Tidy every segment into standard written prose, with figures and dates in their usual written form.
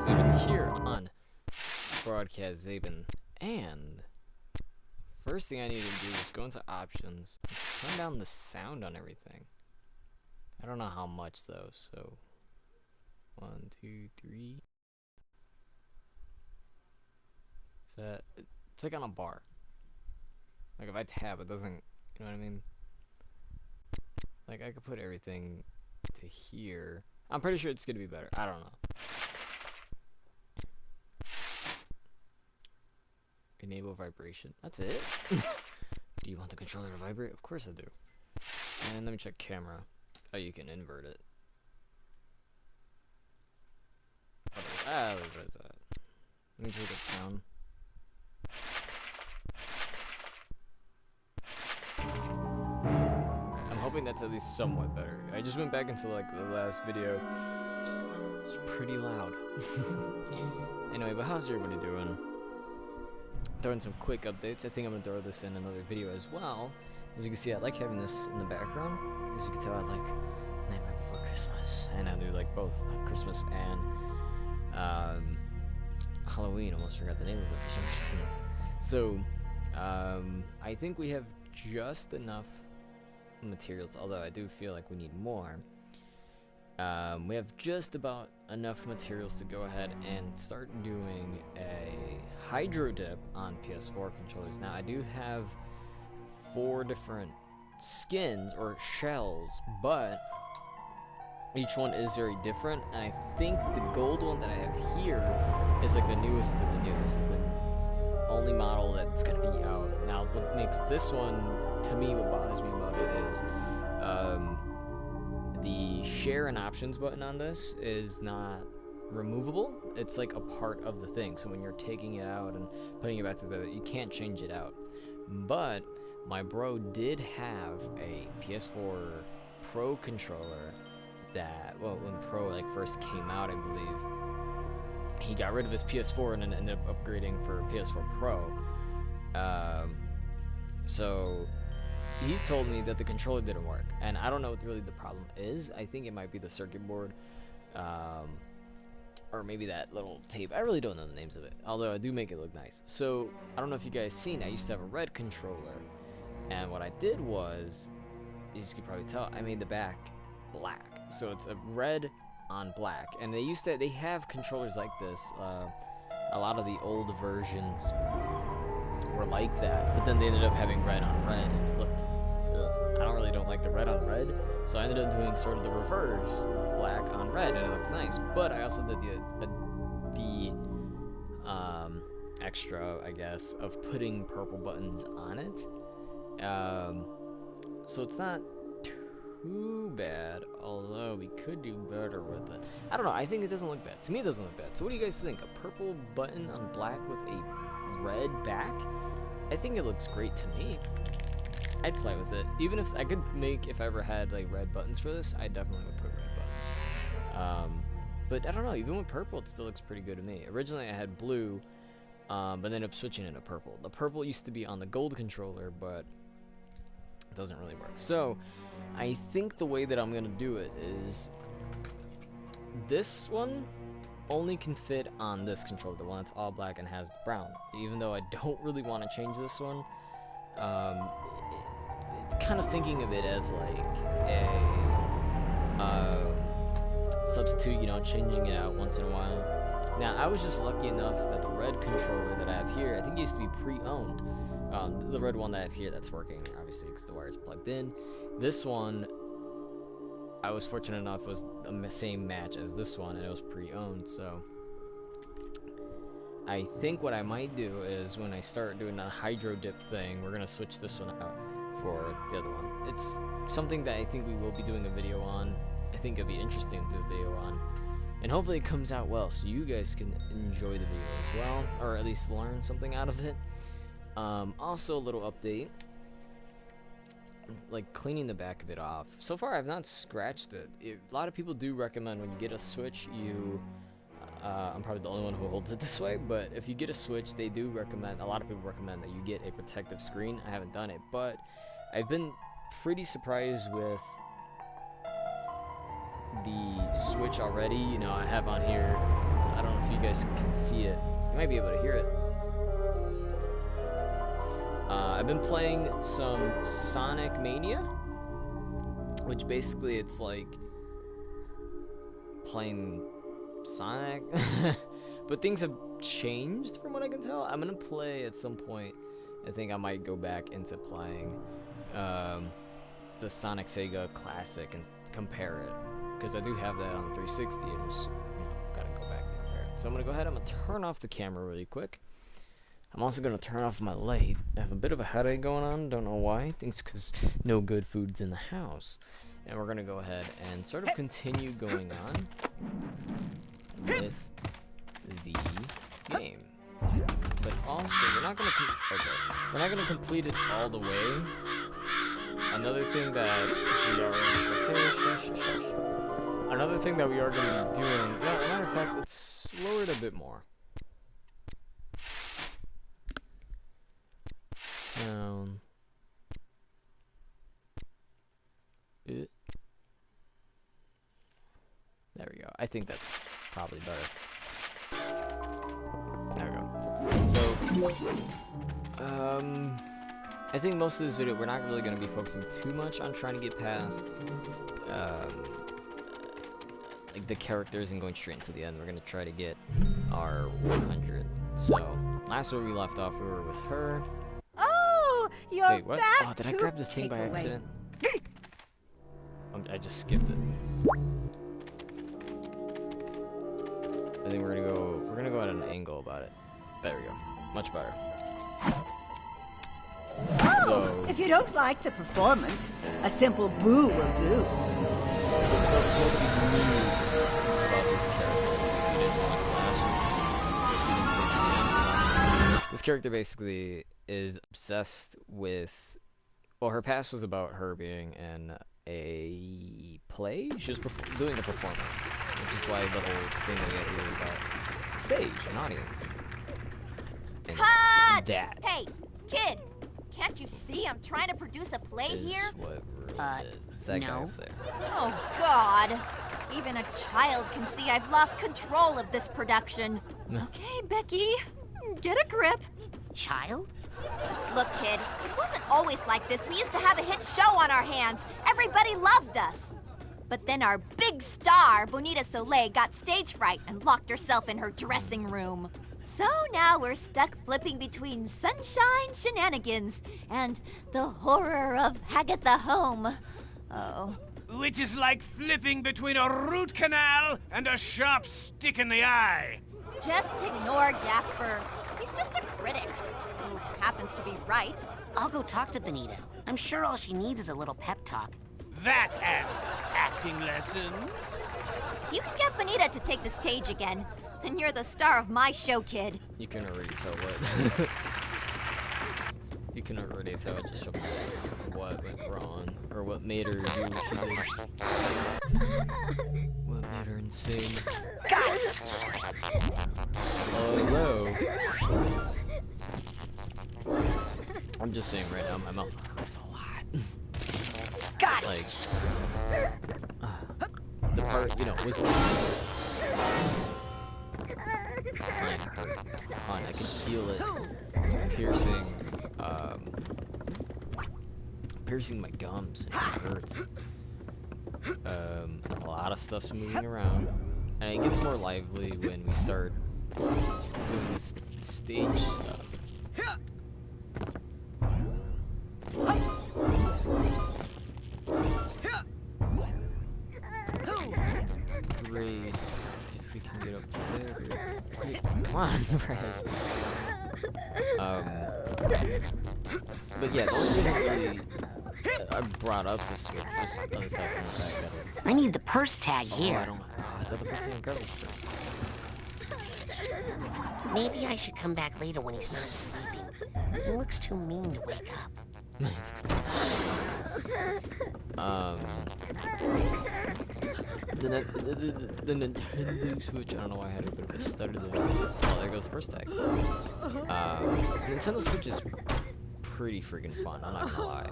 Zaben here on Broadcast Zaben. And first thing I need to do is go into options, turn down the sound on everything. I don't know how much though, so 1, 2, 3. So it's like on a bar. Like if I tab, it doesn't, you know what I mean? Like I could put everything to here. I'm pretty sure it's gonna be better. I don't know. Enable vibration. That's it? Do you want the controller to vibrate? Of course I do. And let me check camera. Oh, you can invert it. What is that? Let me just look at sound. I'm hoping that's at least somewhat better. I just went back into like the last video. It's pretty loud. Anyway, but how's everybody doing? Throwing some quick updates. I think I'm gonna throw this in another video as well. As you can see, I like having this in the background. As you can tell, I like Nightmare Before Christmas, and I do like both Christmas and Halloween. Almost forgot the name of it for some reason. So I think we have just enough materials, although I do feel like we need more. We have just about enough materials to go ahead and start doing a hydro dip on PS4 controllers. Now I do have 4 different skins or shells, but each one is very different, and I think the gold one that I have here is like the newest of the new. This is the only model that's gonna be out. Now what makes this one, to me, what bothers me about it is the share and options button on this is not removable. It's like a part of the thing, so when you're taking it out and putting it back together, you can't change it out. But my bro did have a PS4 Pro controller that, well, when Pro like first came out, I believe, he got rid of his PS4 and then ended up upgrading for PS4 Pro. So he's told me that the controller didn't work, and I don't know what really the problem is. I think it might be the circuit board, or maybe that little tape. I really don't know the names of it, although I do make it look nice. So I don't know if you guys seen, I used to have a red controller, and what I did was, as you can probably tell, I made the back black. So it's a red on black, and they have controllers like this. A lot of the old versions were like that, but then they ended up having red on red, and it looked, ugh. I don't like the red on red, so I ended up doing sort of the reverse, black on red, and it looks nice. But I also did the extra, I guess, of putting purple buttons on it. So it's not too bad, although we could do better with it. I don't know, I think it doesn't look bad. To me, it doesn't look bad. So what do you guys think? A purple button on black with a red back? I think it looks great to me. I'd play with it. Even if I could make, if I ever had like red buttons for this, I definitely would put red buttons. But I don't know, even with purple, it still looks pretty good to me. Originally I had blue, but then ended up switching into purple. The purple used to be on the gold controller, but it doesn't really work. So I think the way that I'm gonna do it is this one only can fit on this controller, the one that's all black and has the brown. Even though I don't really want to change this one, kind of thinking of it as like a substitute, you know, changing it out once in a while. Now I was just lucky enough that the red controller that I have here, I think it used to be pre-owned. The red one that I have here that's working, obviously, because the wire's plugged in. This one, I was fortunate enough, was the same match as this one, and it was pre-owned, so I think what I might do is when I start doing a hydro dip thing, we're going to switch this one out for the other one. It's something that I think we will be doing a video on. I think it'd be interesting to do a video on, and hopefully it comes out well so you guys can enjoy the video as well, or at least learn something out of it. Also a little update, like cleaning the back of it off. So far I've not scratched it. A lot of people do recommend when you get a Switch, you I'm probably the only one who holds it this way, but if you get a Switch, they do recommend, a lot of people recommend that you get a protective screen. I haven't done it, but I've been pretty surprised with the Switch already. You know, I have on here I don't know if you guys can see it. You might be able to hear it. I've been playing some Sonic Mania, which basically it's like playing Sonic, but things have changed from what I can tell. I'm gonna play at some point. I think I might go back into playing the Sonic Sega Classic and compare it, because I do have that on the 360 and just, gotta go back and compare it. So I'm gonna go ahead, I'm gonna turn off the camera really quick. I'm also gonna turn off my light. I have a bit of a headache going on, don't know why. I think it's because no good food's in the house. And we're gonna go ahead and sort of continue going on with the game. But also, we're not gonna complete it all the way. Another thing that we are gonna be doing. No, as a matter of fact, let's lower it a bit more. Sound. There we go. I think that's probably better. There we go. So, I think most of this video, we're not really going to be focusing too much on trying to get past, like the characters and going straight into the end. We're going to try to get our 100. So, last where we left off, we were with her. Oh, you're Wait, what? back. Oh, did I grab the thing by Takeaway. accident? I just skipped it. I think we're gonna go at an angle about it. There we go. Much better. Oh, So, if you don't like the performance, a simple boo will do. about this character, if you didn't watch last week, this character basically is obsessed with, well, her past was about her being in a play. She was doing a performance, which is why the whole thing we get here is about stage and audience. And Cut! that Hey, kid, can't you see I'm trying to produce a play is here? what ruins it. It's that guy no. up there. Oh, God. Even a child can see I've lost control of this production. No. Okay, Becky, get a grip. Child? Look, kid, it wasn't always like this. We used to have a hit show on our hands. Everybody loved us. But then our big star, Bonita Soleil, got stage fright and locked herself in her dressing room. So now we're stuck flipping between sunshine shenanigans and the horror of Hagatha Home. Oh. Which is like flipping between a root canal and a sharp stick in the eye. Just ignore Jasper. He's just a critic who happens to be right. I'll go talk to Bonita. I'm sure all she needs is a little pep talk. That and acting lessons. If you can get Bonita to take the stage again, then you're the star of my show, kid. You can already tell what. You can already tell just from what went wrong, or what made her do what she did. What made her insane. Hello. I'm just saying right now, my mouth hurts a lot. Got Like, the part, with mine hurt. Mine, I can feel it piercing my gums. It hurts. A lot of stuff's moving around, and it gets more lively when we start doing this stage stuff. Great. If we can get up to there. Great. Come on, Bryce. But yeah, the only thing I brought up this switch just on the side from the fact that it's... I need the purse tag Oh, here. I thought the first thing I grabbed was first. Maybe I should come back later when he's not sleeping. He looks too mean to wake up. The Nintendo Switch, I don't know why I had a bit of a stutter there. Oh, there goes the first tag. The Nintendo Switch is pretty freaking fun, I'm not gonna lie.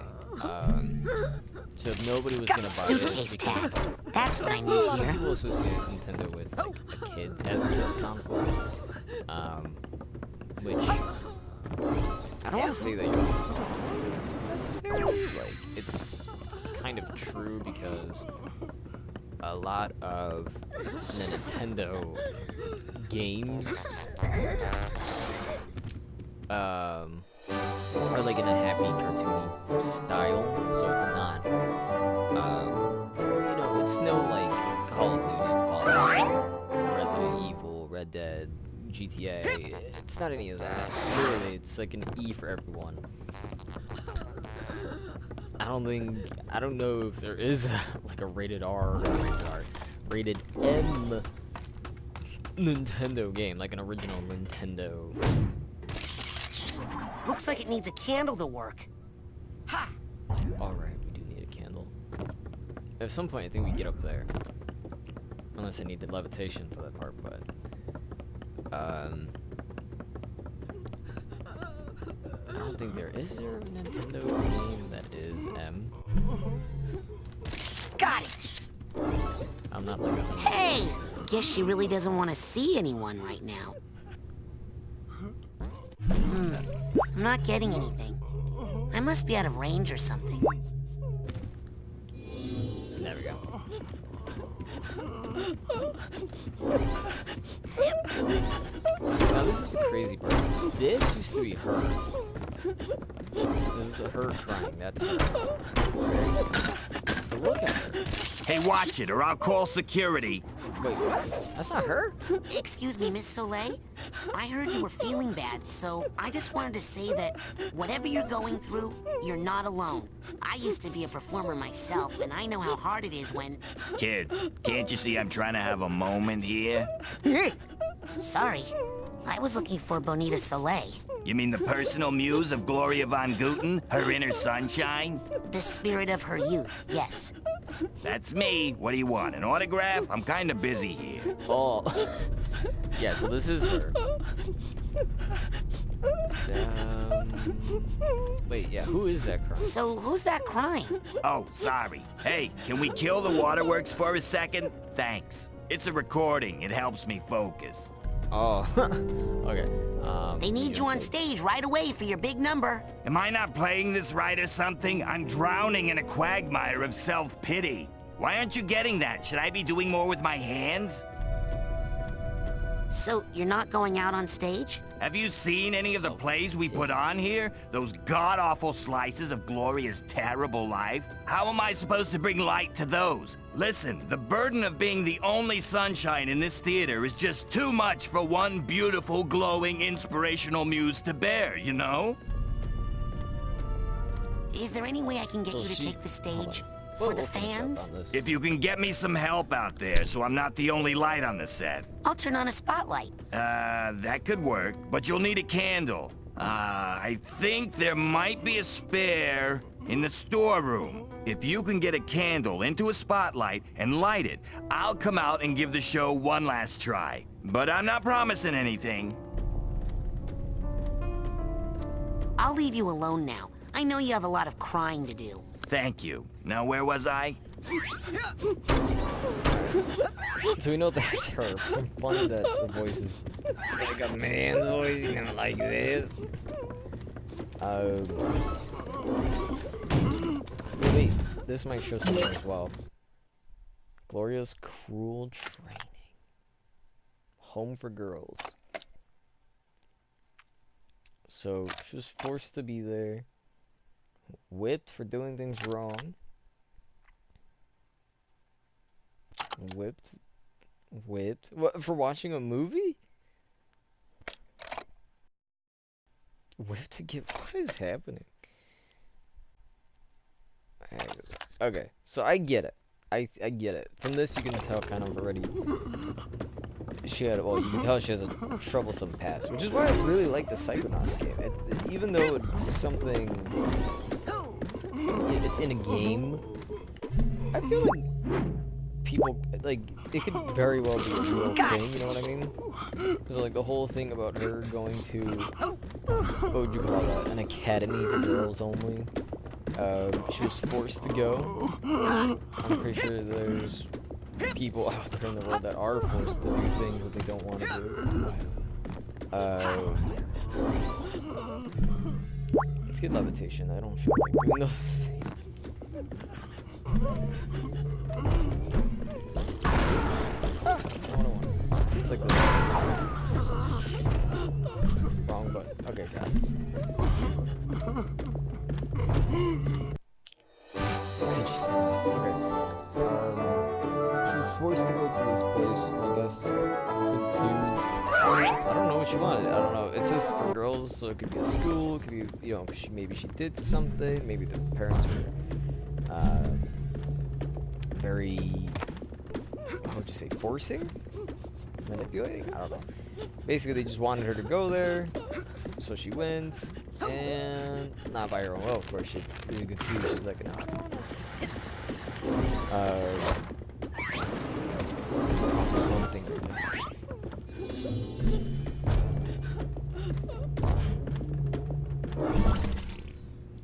So if nobody was gonna buy Suitcase this, tag. because That's what I a need lot of here. people associate Nintendo with like a kid as a kid's console. Which I don't want to say that you're necessarily like it's kind of true because a lot of the Nintendo games are like in a happy cartoony style, so it's not you know, it's no like Call of Duty, Fallout, Resident Evil, Red Dead, GTA. It's not any of that. Literally, it's like an E for everyone. I don't know if there is a, like a rated R, rated M Nintendo game, like an original Nintendo. Looks like it needs a candle to work. Ha! Alright, we do need a candle. At some point, I think we get up there. Unless I needed levitation for that part, but... I don't think there is there a Nintendo game that is M. Got it! I'm not like a... Hey! Guess she really doesn't want to see anyone right now. I'm not getting anything. I must be out of range or something. There we go. Now this is the crazy part. This used to be her. This is her crying. That's her. But look at her. Hey, watch it, or I'll call security. Wait, that's not her? Excuse me, Miss Soleil. I heard you were feeling bad, so I just wanted to say that whatever you're going through, you're not alone. I used to be a performer myself, and I know how hard it is when... Kid, can't you see I'm trying to have a moment here? Sorry. I was looking for Bonita Soleil. You mean the personal muse of Gloria von Guten, her inner sunshine? The spirit of her youth, yes. That's me. What do you want, an autograph? I'm kind of busy here. Oh. Yeah, so this is her. Wait, yeah, who is that crying? So who's that crying? Oh, sorry. Hey, can we kill the waterworks for a second? Thanks. It's a recording. It helps me focus. Oh, okay. They need you on stage right away for your big number. Am I not playing this right or something? I'm drowning in a quagmire of self-pity. Why aren't you getting that? Should I be doing more with my hands? So you're not going out on stage? Have you seen any of the plays we put on here? Those god-awful slices of Gloria's terrible life? How am I supposed to bring light to those? Listen, the burden of being the only sunshine in this theater is just too much for one beautiful, glowing, inspirational muse to bear, you know? Is there any way I can get you to take the stage? For the fans? If you can get me some help out there so I'm not the only light on the set. I'll turn on a spotlight. That could work, but you'll need a candle. I think there might be a spare in the storeroom. If you can get a candle into a spotlight and light it, I'll come out and give the show one last try. But I'm not promising anything. I'll leave you alone now. I know you have a lot of crying to do. Thank you. Now, where was I? So we know that's her. It's so funny that the voice is like a man's voice, you know, like this. Wait, this might show something as well. Gloria's cruel training. Home for girls. So she was forced to be there. Whipped for doing things wrong. Whipped? What, for watching a movie? Whipped to get... What is happening? Okay, so I get it. I get it. From this you can tell kind of already... She had, well, you can tell she has a troublesome past, which is why I really like the Psychonauts game. Even though it's something... It's in a game, I feel like people, like, it could very well be a real thing, you know what I mean? So, like, the whole thing about her going to, what would you call that, an academy for girls only, She was forced to go. I'm pretty sure there's people out there in the world that are forced to do things that they don't want to do. Let's get levitation. I don't feel like doing the thing. It's like this. Wrong button. Okay, got it. Interesting. Okay. She was forced to go to this place, I guess, to do... I don't know what she wanted. I don't know. It says for girls, so it could be a school, it could be, you know, maybe she did something, maybe the parents were, very, how would you say, forcing? Manipulating? I don't know. Basically, they just wanted her to go there, so she wins, and not by her own will, of course. As you can see, she's like, no, I don't want there's one thing right there.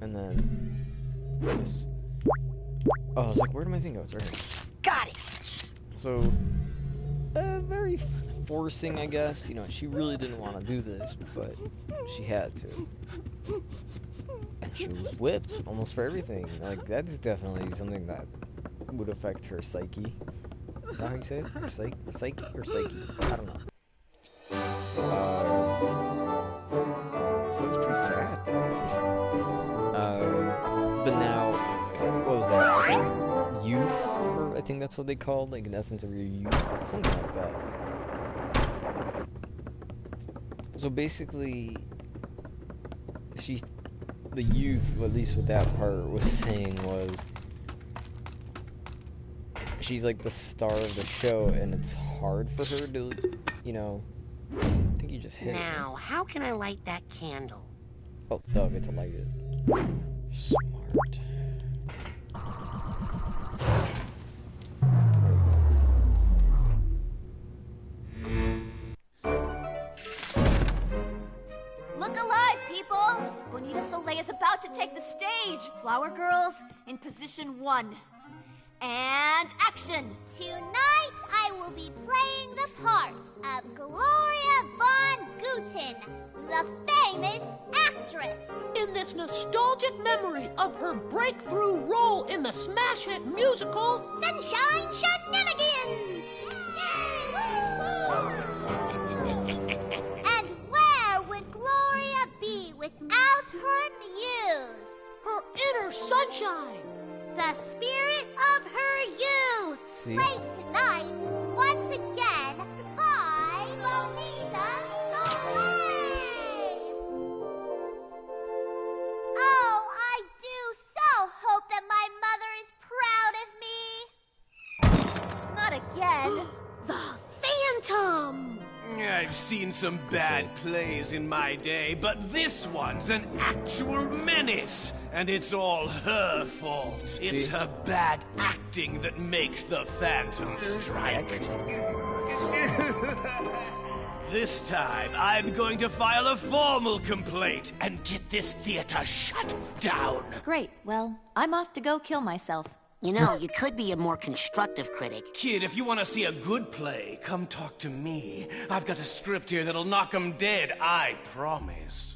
And then this. Oh, I was like, where did my thing go? It's right here. Got it! So, very forcing, I guess. You know, she really didn't want to do this, but she had to. And she was whipped almost for everything. Like, that's definitely something that would affect her psyche. Is that how you say it? Her psyche or psyche? I don't know. So it's pretty sad. But now, what was that? Like youth? Or I think that's what they called, like in essence of your youth, something like that. So basically, the youth, at least with that part, was saying was, she's like the star of the show, and it's hard for her to, you know, I think you just hit it. Now, how can I light that candle? Oh, they'll get to light it. Smart. Look alive, people! Bonita Soleil is about to take the stage. Flower girls, in position 1. And action! Tonight, I will be playing the part of Gloria von Guten, the famous actress. In this nostalgic memory of her breakthrough role in the smash hit musical, Sunshine Shenanigans! And where would Gloria be without her muse? her inner sunshine. The spirit of her youth. See? Played tonight, once again, by Bonita Soleil. Oh, I do so hope that my mother is proud of me. Not again. The Phantom. I've seen some bad plays in my day, but this one's an actual menace. And it's all her fault. It's her bad acting that makes the Phantom strike. This time, I'm going to file a formal complaint and get this theater shut down. Great. Well, I'm off to go kill myself. You know, you could be a more constructive critic. Kid, if you want to see a good play, come talk to me. I've got a script here that'll knock 'em dead, I promise.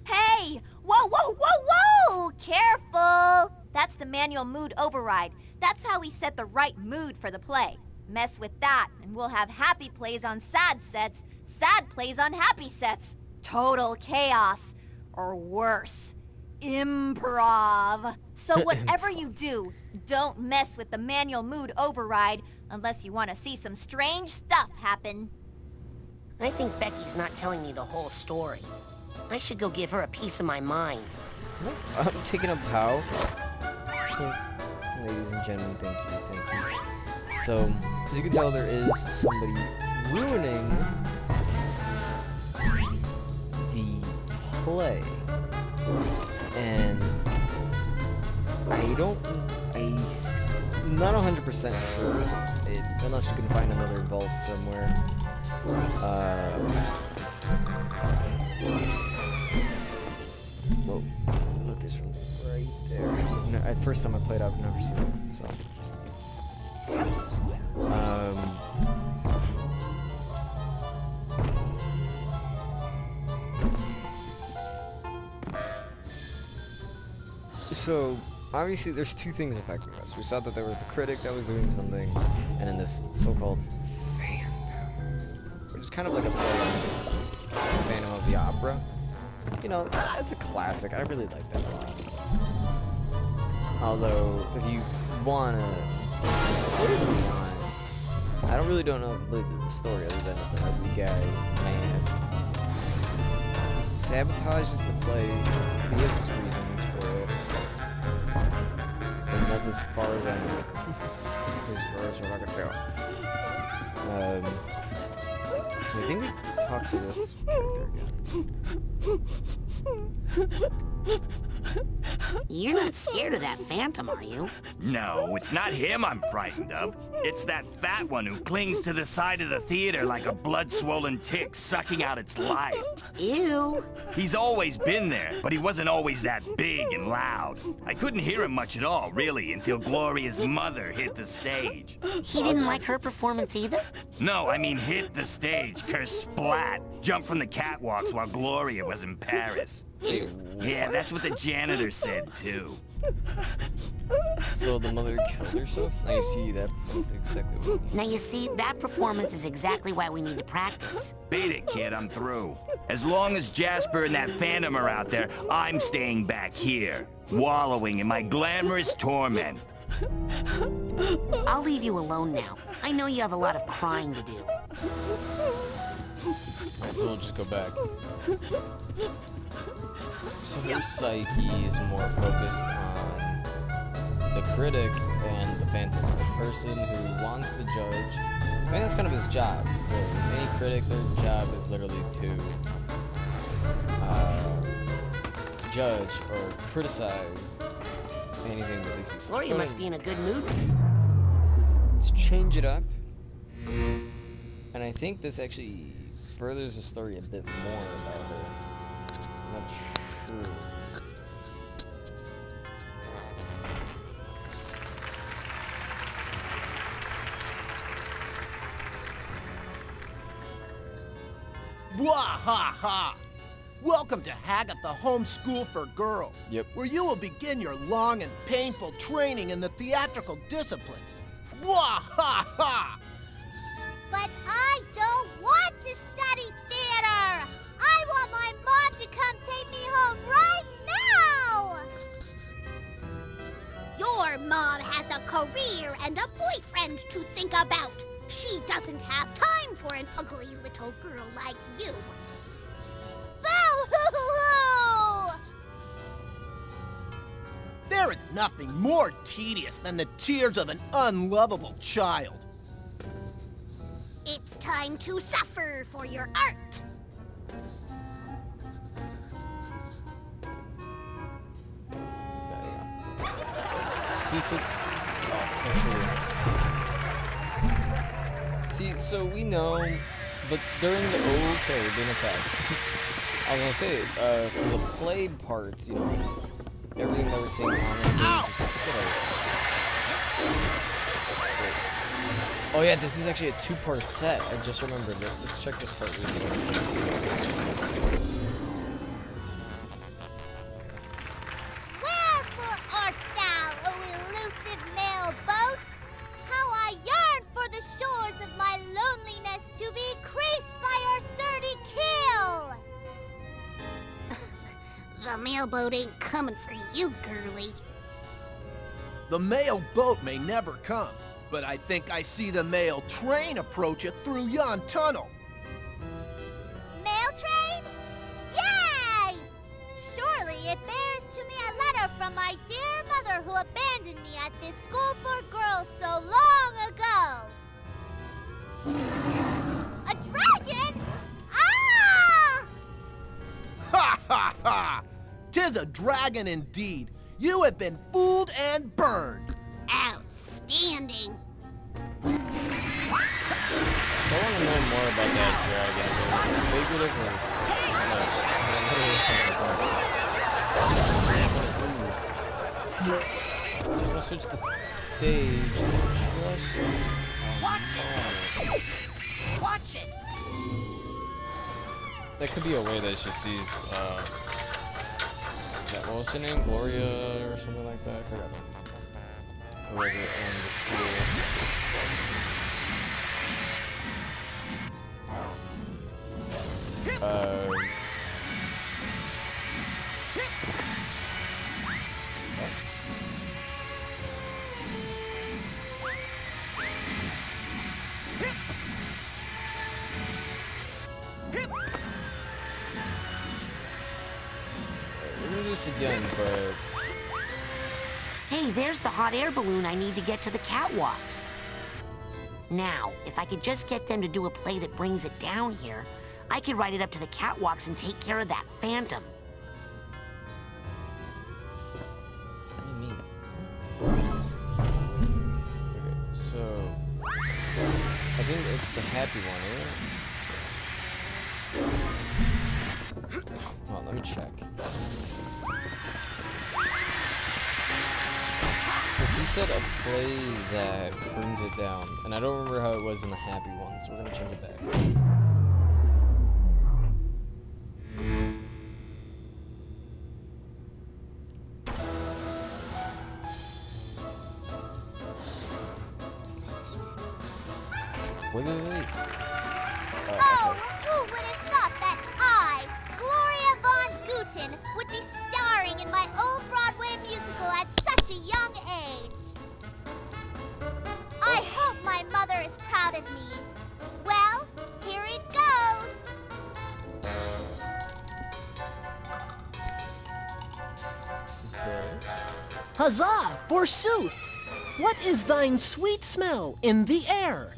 Hey! Whoa, whoa, whoa, whoa! Careful! That's the manual mood override. That's how we set the right mood for the play. Mess with that, and we'll have happy plays on sad sets, sad plays on happy sets. Total chaos. Or worse, improv. So whatever you do, don't mess with the manual mood override unless you want to see some strange stuff happen. I think Becky's not telling me the whole story. I should go give her a piece of my mind. I'm taking up how. Ladies and gentlemen, thank you. So, as you can tell, there is somebody ruining the play. And I'm not 100% sure, unless you can find another vault somewhere. Whoa, look footage from right there. No, first time I played, I've never seen it, so. So, obviously there's two things affecting us. We saw that there was the critic that was doing something, and then this so-called Phantom, which is kind of like a Phantom of the Opera. You know, it's a classic. I really like that a lot. Although, if you wanna be honest, I don't know the story other than it's an ugly guy, man. He sabotages the play. He has his reasons for it. And that's as far as I know. As far as we're not gonna go. So I think we talked to this character again. You're not scared of that phantom, are you? No, it's not him I'm frightened of. It's that fat one who clings to the side of the theater like a blood-swollen tick sucking out its life. Ew. He's always been there, but he wasn't always that big and loud. I couldn't hear him much at all, really, until Gloria's mother hit the stage. He didn't like her performance either? No, I mean hit the stage, kersplat. Jumped from the catwalks while Gloria was in Paris. Ew. Yeah, that's what the janitor said, too. So the mother killed herself? Now you see that performance exactly what Now you see, that performance is exactly why we need to practice. Beat it, kid, I'm through. As long as Jasper and that Phantom are out there, I'm staying back here, wallowing in my glamorous torment. I'll leave you alone now. I know you have a lot of crying to do. Alright, so we'll just go back. So her psyche is more focused on the critic and the Phantom, the person who wants to judge. I mean, that's kind of his job, really. Any critic, their job is literally to judge or criticize anything that these people. Gloria must be in a good mood. Let's change it up. And I think this actually furthers the story a bit more about her. I'm not sure. Bwahaha! Welcome to Hagatha Homeschool for Girls. Yep. Where you will begin your long and painful training in the theatrical disciplines. Bwahaha! But I don't want to study theater! I want my mom to come take me home right now! Your mom has a career and a boyfriend to think about. She doesn't have time for an ugly little girl like you. Boo-hoo-hoo! There is nothing more tedious than the tears of an unlovable child. It's time to suffer for your art. See, so we know, but during the being attacked. I was gonna say, for the played parts, you know, everything that we're seeing on the stage, just get over it. Oh yeah, this is actually a two-part set. I just remembered it. Let's check this part really quick. Wherefore art thou, O elusive male boat? How I yearn for the shores of my loneliness to be creased by our sturdy keel! The mailboat ain't coming for you, girlie. The mail boat may never come, but I think I see the mail train approach it through yon tunnel. Mail train? Yay! Surely it bears to me a letter from my dear mother who abandoned me at this school for girls so long ago. A dragon? Ah! Ha ha ha! 'Tis a dragon indeed. You have been fooled and burned. Outstanding. So I want to know more about that dragon. Is it figurative or... So we're gonna switch the stage. Watch it! Watch it! That could be a way that she sees, what was her name? Gloria or something like that? I forgot. Whoever owned the school. We'll do this again, but... Hey, there's the hot air balloon I need to get to the catwalks. Now, if I could just get them to do a play that brings it down here, I could ride it up to the catwalks and take care of that phantom. What do you mean? Okay, so... I think it's the happy one, isn't it? Well, let me check. Because he said a play that brings it down, and I don't remember how it was in the happy one, so we're gonna change it back. Wait. Oh, who would have thought that I, Gloria Von Guten, would be starring in my own Broadway musical at such a young age? I hope my mother is proud of me. Well, here it goes. Okay. Huzzah, forsooth! What is thine sweet smell in the air?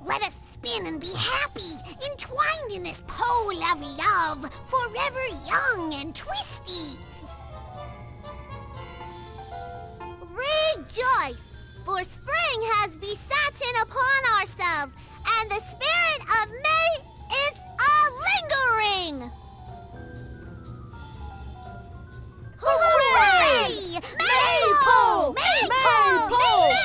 Let us spin and be happy, entwined in this pole of love, forever young and twisty. Rejoice, for spring has besatten upon ourselves, and the spirit of May is a-lingering. Hooray! Maypole! Maypole! Maypole!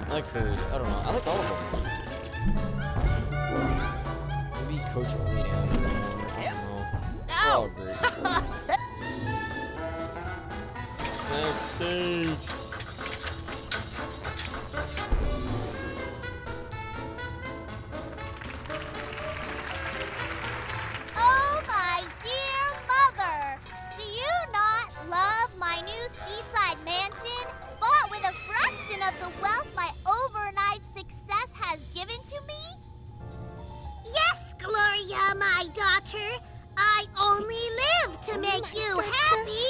I like hers. I don't know. I like all of them. Maybe Coach only animated one. I don't know. They're all great. Next stage. Oh, my dear mother! Do you not love my new seaside mansion, bought with a fraction of the wealth my overnight success has given to me? Yes, Gloria, my daughter. I only live to make you happy.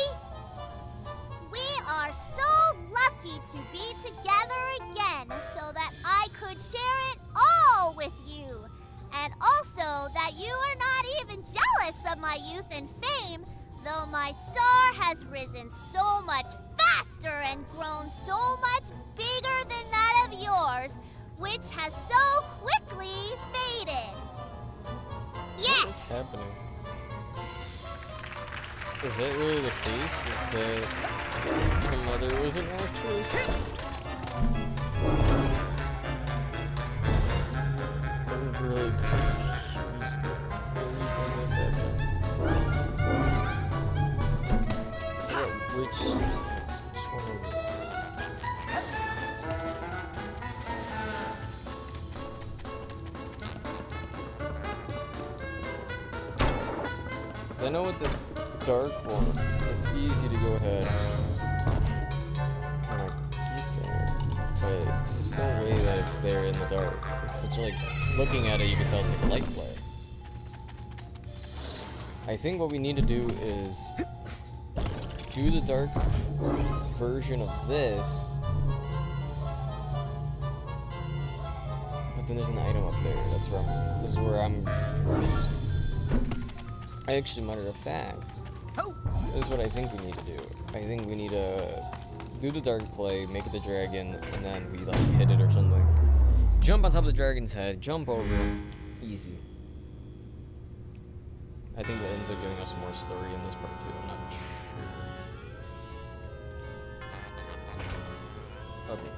We are so lucky to be together again so that I could share it all with you. And also that you are not even jealous of my youth and fame, though my star has risen so much faster and grown so much bigger than that of yours, which has so quickly faded. Yes! What's happening? Is that really the case? Is that her mother was an actress? I'm really confused at everything that's happening. Which one is it? 'Cause I know what the dark one, it's easy to go ahead and keep there, but there's no way that it's there in the dark. It's such like, looking at it you can tell it's like a light play. I think what we need to do is do the dark version of this, but then there's an item up there. This is where I'm confused. Actually, matter of fact, this is what I think we need to do. I think we need to do the dark play, make it the dragon, and then we like hit it or something. Jump on top of the dragon's head, jump over, easy. I think that ends up giving us more story in this part too, I'm not sure. Okay,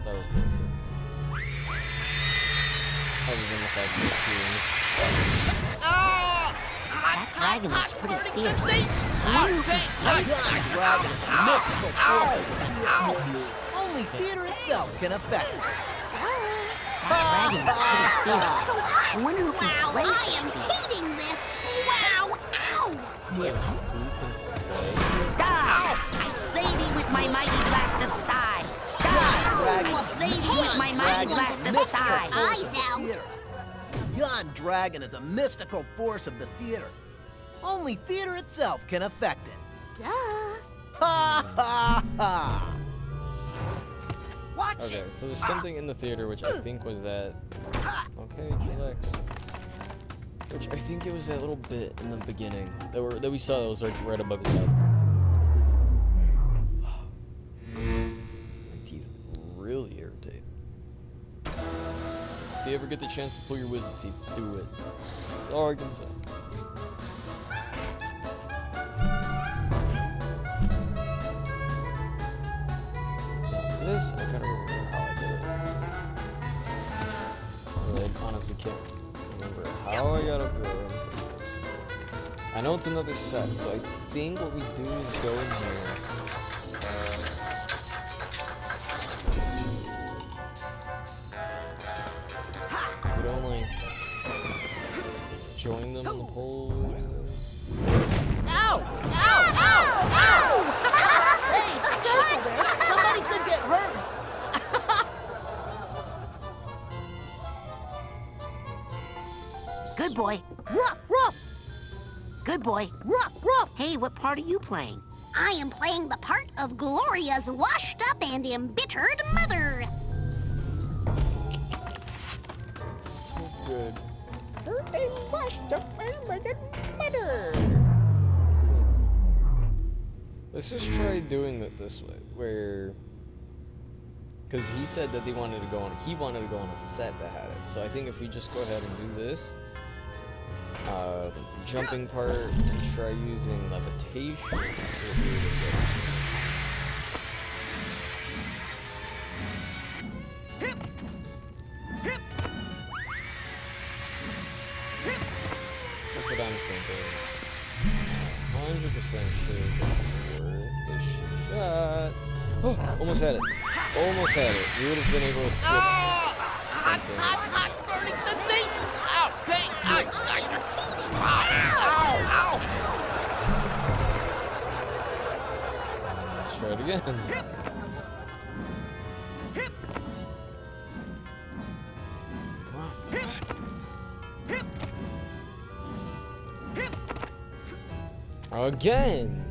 that was good too. Other than the fact that That dragon looks pretty fierce. I wonder who can slay such a Dragon, mystical force. Only theater itself can affect it. That dragon looks pretty fierce. I wonder who can slay I such a am beast. hating this. Wow! Ow! Die! I slay thee with my mighty blast of Psy. Die! I slay thee with my mighty blast of Psy. Eyes out. Yon dragon is a mystical force of the theater. Only theater itself can affect it. Duh. Ha ha ha! Watch Okay, it. so there's something in the theater which I think was that. Okay, relax. Which I think it was that little bit in the beginning that we saw that was like right above his head. My teeth really irritate. If you ever get the chance to pull your wisdom teeth, do it. That's all I can say. This, I kind of remember how I did it. I honestly can't remember how I got up there. I know it's another set, so I think what we do is go in here. We don't like join them in the pole. Ow! Ow! Ow! Ow! Hey, careful there! Somebody could get hurt! Good boy. Ruff! Ruff! Good boy. Ruff! Ruff! Hey, what part are you playing? I am playing the part of Gloria's washed-up and embittered mother. So good. Her name washed up my mother. Let's just try doing it this way, where, because he said that he wanted to go on a set that had it. So I think if we just go ahead and do this, jumping part, and try using levitation. We'll do it again. That's what I'm thinking. 100% sure that's worth a shot. Oh, almost had it. Almost had it. We would have been able to skip something. Hot burning sensations! Ow! Pain! Ow! Let's try it again. Again!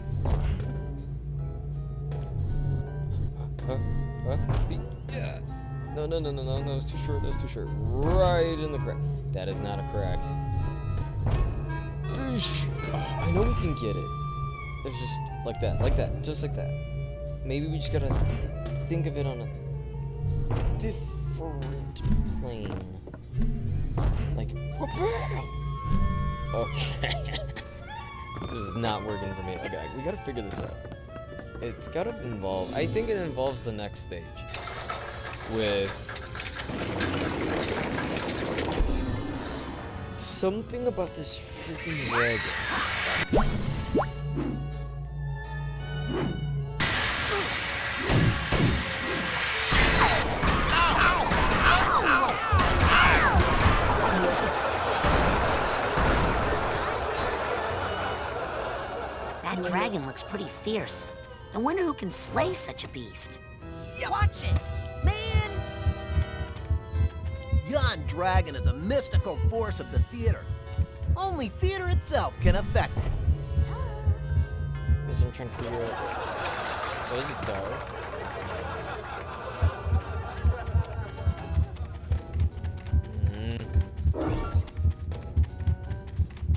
Yeah. No, it's too short, that's too short. Right in the crack. That is not a crack. Oh, I know we can get it. It's just like that, just like that. Maybe we just gotta think of it on a different plane. Like, okay. This is not working for me. Okay, we gotta figure this out. It's gotta involve, I think it involves the next stage. With something about this freaking dragon. That dragon looks pretty fierce. I wonder who can slay such a beast. Watch it! Man! Yon dragon is a mystical force of the theater. Only theater itself can affect it. That's what I'm trying to figure out. Did I just die?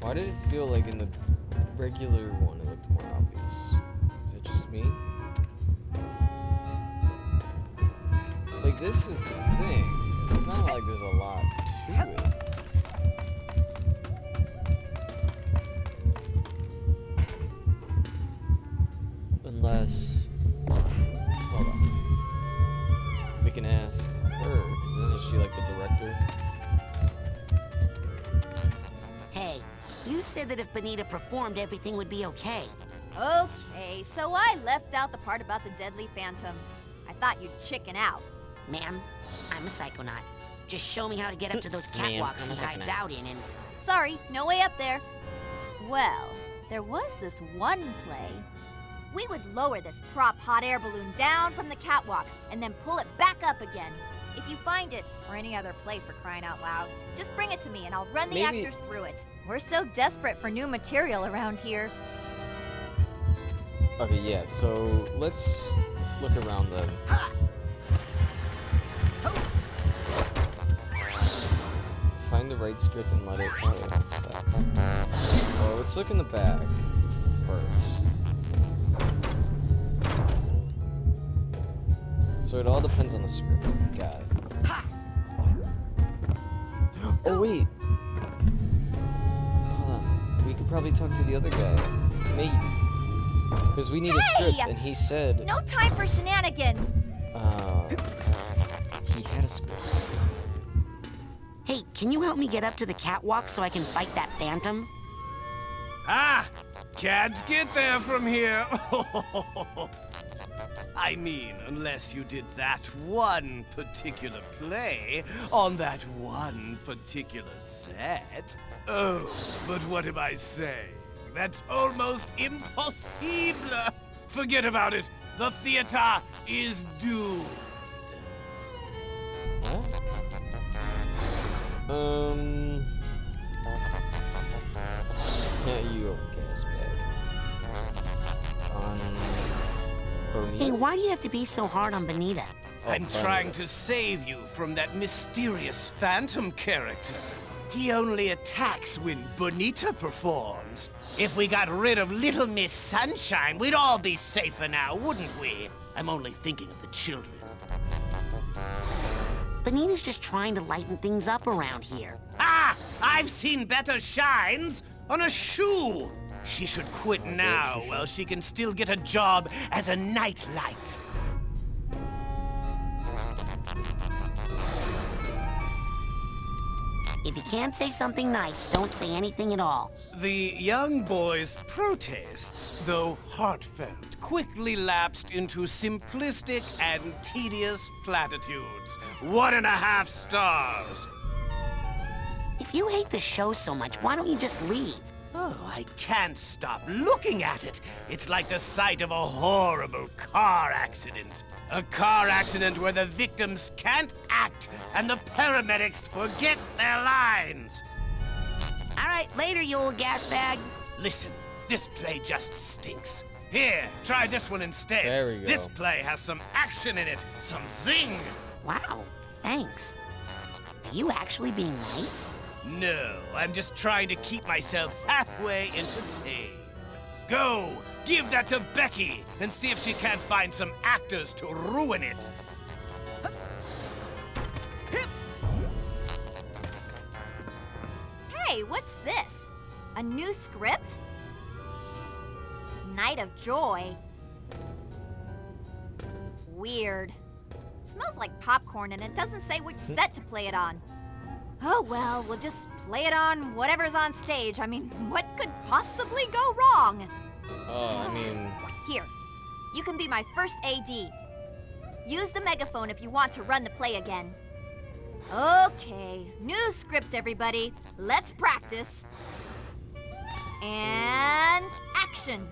Why Why did it feel like in the regular one it looked more obvious? Is it just me? Like, this is the thing. It's not like there's a lot to it. Unless... Hold on. We can ask her, because isn't she like the director? Hey, you said that if Bonita performed, everything would be okay. Okay, so I left out the part about the deadly phantom. I thought you'd chicken out. Ma'am, I'm a psychonaut. Just show me how to get up to those catwalks he hides out in and... Sorry, no way up there. Well, there was this one play. We would lower this prop hot air balloon down from the catwalks and then pull it back up again. If you find it, or any other play for crying out loud, just bring it to me and I'll run the actors through it. We're so desperate for new material around here. Okay, yeah, so let's look around then. Find the right script and let it play in a sec. Well, let's look in the back first. So it all depends on the script. Got it. Oh wait! Hold on. We could probably talk to the other guy. Nate. Because we need a script, and he said... No time for shenanigans! He had a script. Hey, can you help me get up to the catwalk so I can fight that phantom? Ah! Can't get there from here. I mean, unless you did that one particular play on that one particular set. Oh, but what am I saying? That's almost impossible. Forget about it. The theater is doomed. Huh? Yeah, you gas bag. Bonita? Hey, why do you have to be so hard on Bonita? I'm trying to save you from that mysterious phantom character. He only attacks when Bonita performs. If we got rid of Little Miss Sunshine, we'd all be safer now, wouldn't we? I'm only thinking of the children. Bonita's just trying to lighten things up around here. Ah! I've seen better shines on a shoe. She should quit now while she can still get a job as a nightlight. If you can't say something nice, don't say anything at all. The young boy's protests, though heartfelt, quickly lapsed into simplistic and tedious platitudes. 1.5 stars. If you hate the show so much, why don't you just leave? Oh, I can't stop looking at it. It's like the sight of a horrible car accident. A car accident where the victims can't act and the paramedics forget their lines. All right, later, you old gas bag. Listen, this play just stinks. Here, try this one instead. There we go. This play has some action in it, some zing. Wow, thanks. Are you actually being nice? No, I'm just trying to keep myself halfway entertained. Go, give that to Becky and see if she can't find some actors to ruin it. Hey, what's this? A new script? Night of Joy. Weird. Smells like popcorn and it doesn't say which set to play it on. Oh well, we'll just play it on whatever's on stage. I mean, what could possibly go wrong? I mean... Here, you can be my first AD. Use the megaphone if you want to run the play again. Okay, new script, everybody. Let's practice. And action.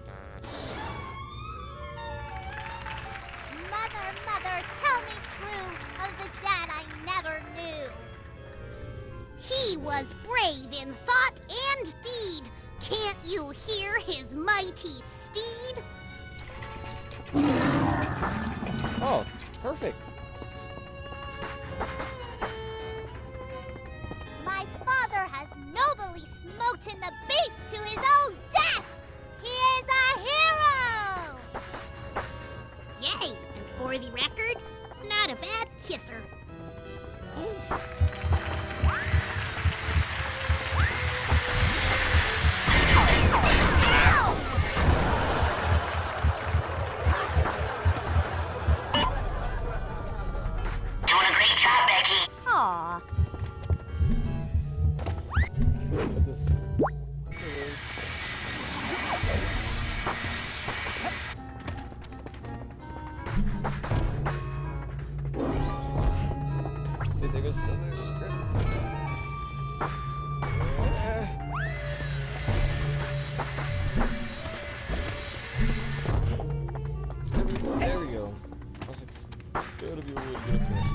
Mother, mother, tell me true of the dad I never knew. He was brave in thought and deed. Can't you hear his mighty steed? Oh, perfect. My father has nobly smoten the base kisser. Doing a great job, Becky. Aw. Put this. See, there goes the other script. It's gonna be, there we go. I was like, it's gotta be a way to get up there.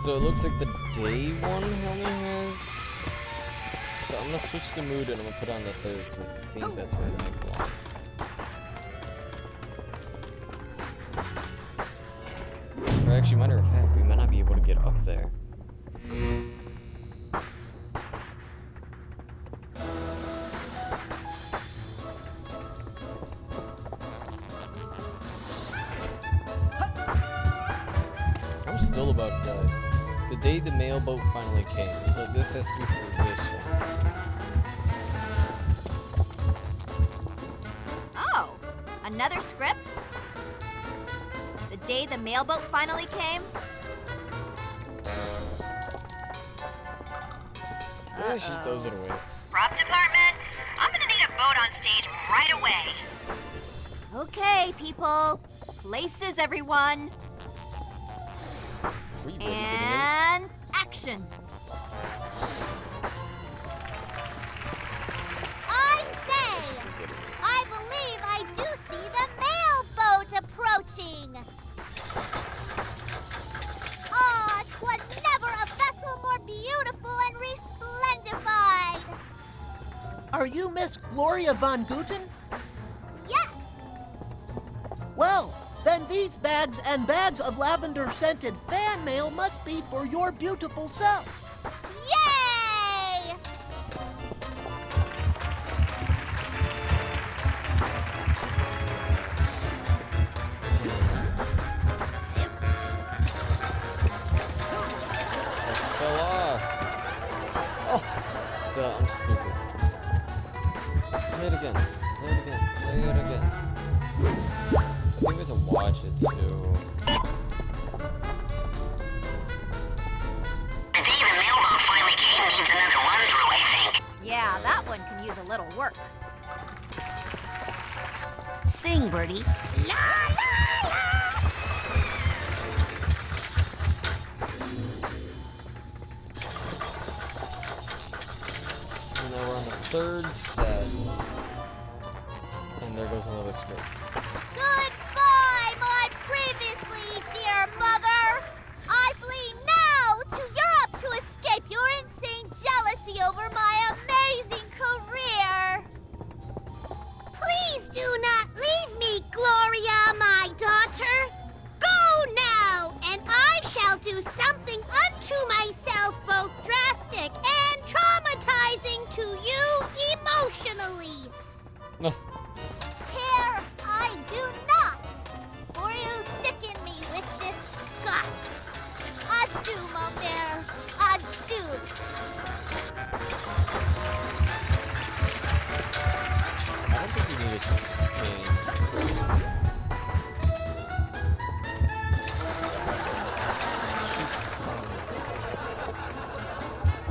So it looks like the day one Helmy has. So I'm gonna switch the mood and I'm gonna put on the third because I think that's where it might belong. Or actually, matter of fact, we might not be able to get up there. I'm still about the day the mail boat finally came. So this has to be for this one. Oh, another script? The day the mailboat finally came? Yeah, she throws it away. Prop department, I'm gonna need a boat on stage right away. Okay, people. Places, everyone. Where you going, And action. I say, I believe I do see the mailboat approaching. Ah, 'twas never a vessel more beautiful and resplendified. Are you Miss Gloria von Guten? Yes, Well, then these bags and bags of lavender-scented fan mail must be for your beautiful self. yay! I fell off. Oh, duh, I'm stupid. Play it again. Play it again. Play it again. I think we have to watch it too. The day the mailboat finally came needs another run-through, I think. Yeah, that one can use a little work. Sing, Birdie. La, la, la. And now we're on the third set. And there goes another script. Goodbye, my previously dear mother. I flee now to Europe to escape your insane jealousy over my amazing career. Please do not leave me, Gloria, my daughter. Go now, and I shall do something unto myself both drastic and traumatizing to you emotionally. Care I do not, for you sicken me with disgust. Adieu, mon père, adieu. I don't think you need to change.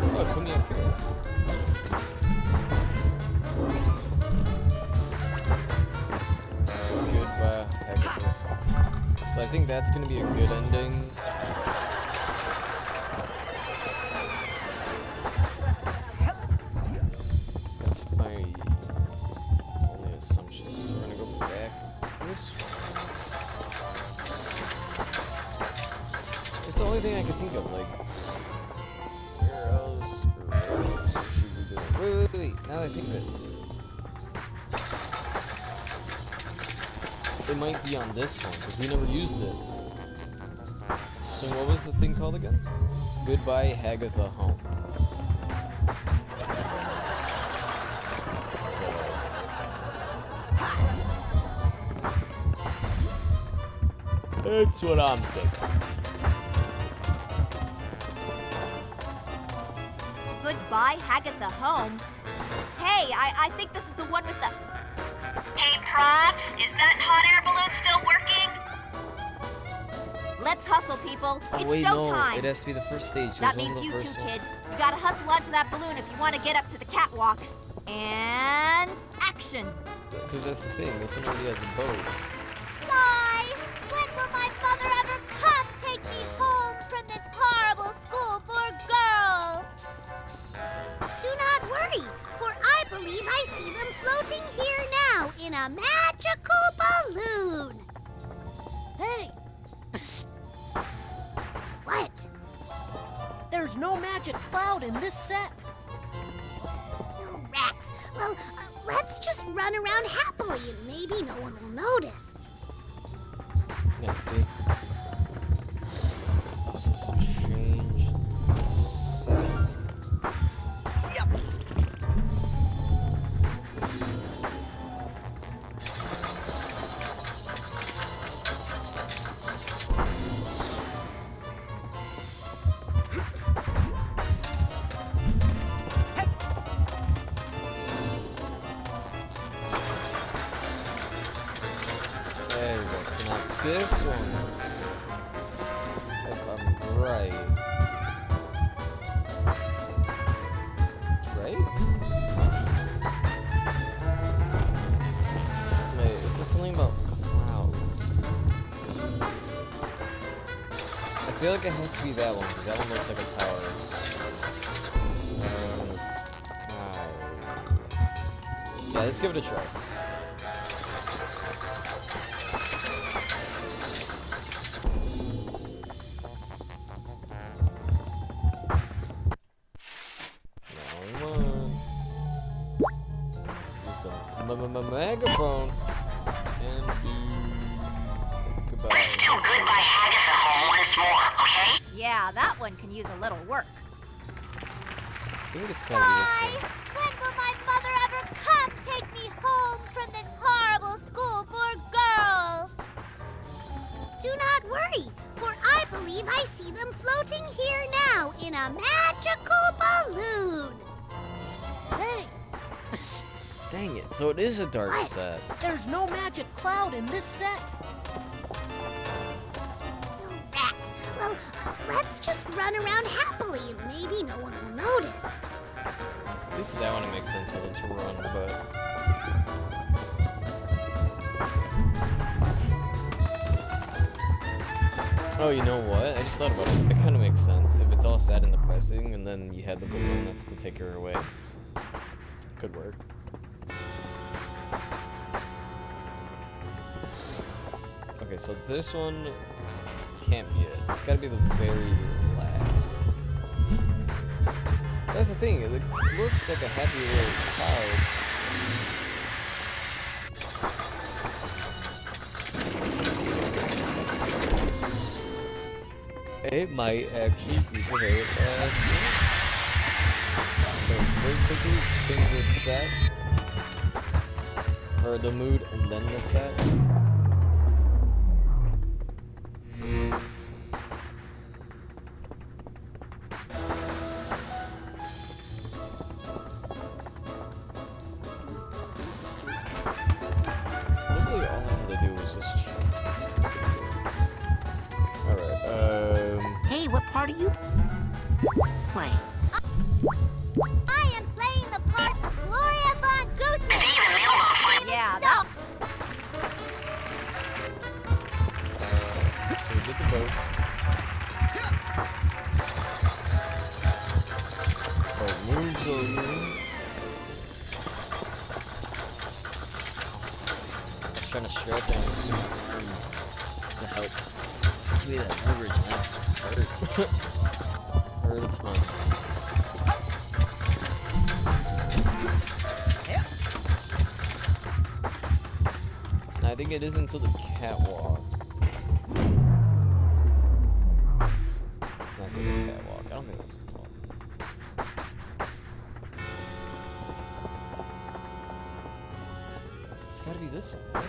Oh, put me up here. Goodbye. So I think that's gonna be a good ending. That's my only assumption. So we're gonna go back this way. It's the only thing I can think of. Like, where else should we go? Wait. Now that I think of it. It might be on this one, because we never used it. And what was the thing called again? Goodbye, Hagatha Home. So, that's what I'm thinking. Fly, Hagatha home. Hey, I think this is the one with the... Hey, Props, is that hot air balloon still working? Let's hustle, people. Oh, It's wait, showtime. no. It has to be the first stage. That There's means only you the too, first one. kid. You gotta hustle onto that balloon if you want to get up to the catwalks. And... action! Because that's the thing. This one already has the boat. Sigh! When will my mother ever come take me home from this horrible school for girls? Do not worry, for I believe I see them floating here now in a magical balloon. Hey, What? there's no magic cloud in this set. Oh, rats. Well, let's just run around happily and maybe no one will notice. Yeah, see? Let's just change the set. There we go. So now this one, if I'm right, right? Wait, is there something about clouds? I feel like it has to be that one, because that one looks like a tower. In the sky. Yeah, let's give it a try. Megaphone and do goodbye. Let's do Goodbye Hagatha home once more, okay? Yeah, that one can use a little work. I think it's gotta be this Sigh! one. When will my mother ever come take me home from this horrible school for girls? Do not worry, for I believe I see them floating here now in a magical balloon. Hey, Dang it, so it is a dark What? set. there's no magic cloud in this set. Oh, rats. Well, let's just run around happily and maybe no one will notice. At least that one it makes sense for them to run, but... Oh, you know what? I just thought about it. It kind of makes sense. If it's all sad and depressing, and then you had the balloon that's to take her away. Could work. Okay, so this one can't be it. It's gotta be the very last. That's the thing, it looks like a happy little cloud. It might actually be the very last one. So let's very quickly spin this set. Or the mood and then the set. Literally all I had to do was just change the Alright, Hey, what part are you playing? I am playing the part of Gloria Von Guten. Yeah, that... so we get the boat. Boat moves over. I was trying to strap down to help. Give me that leverage, man. Hurt. Hurt a ton. And I think it is until the catwalk. That's the catwalk. I don't think that's just called. It's gotta be this one, right?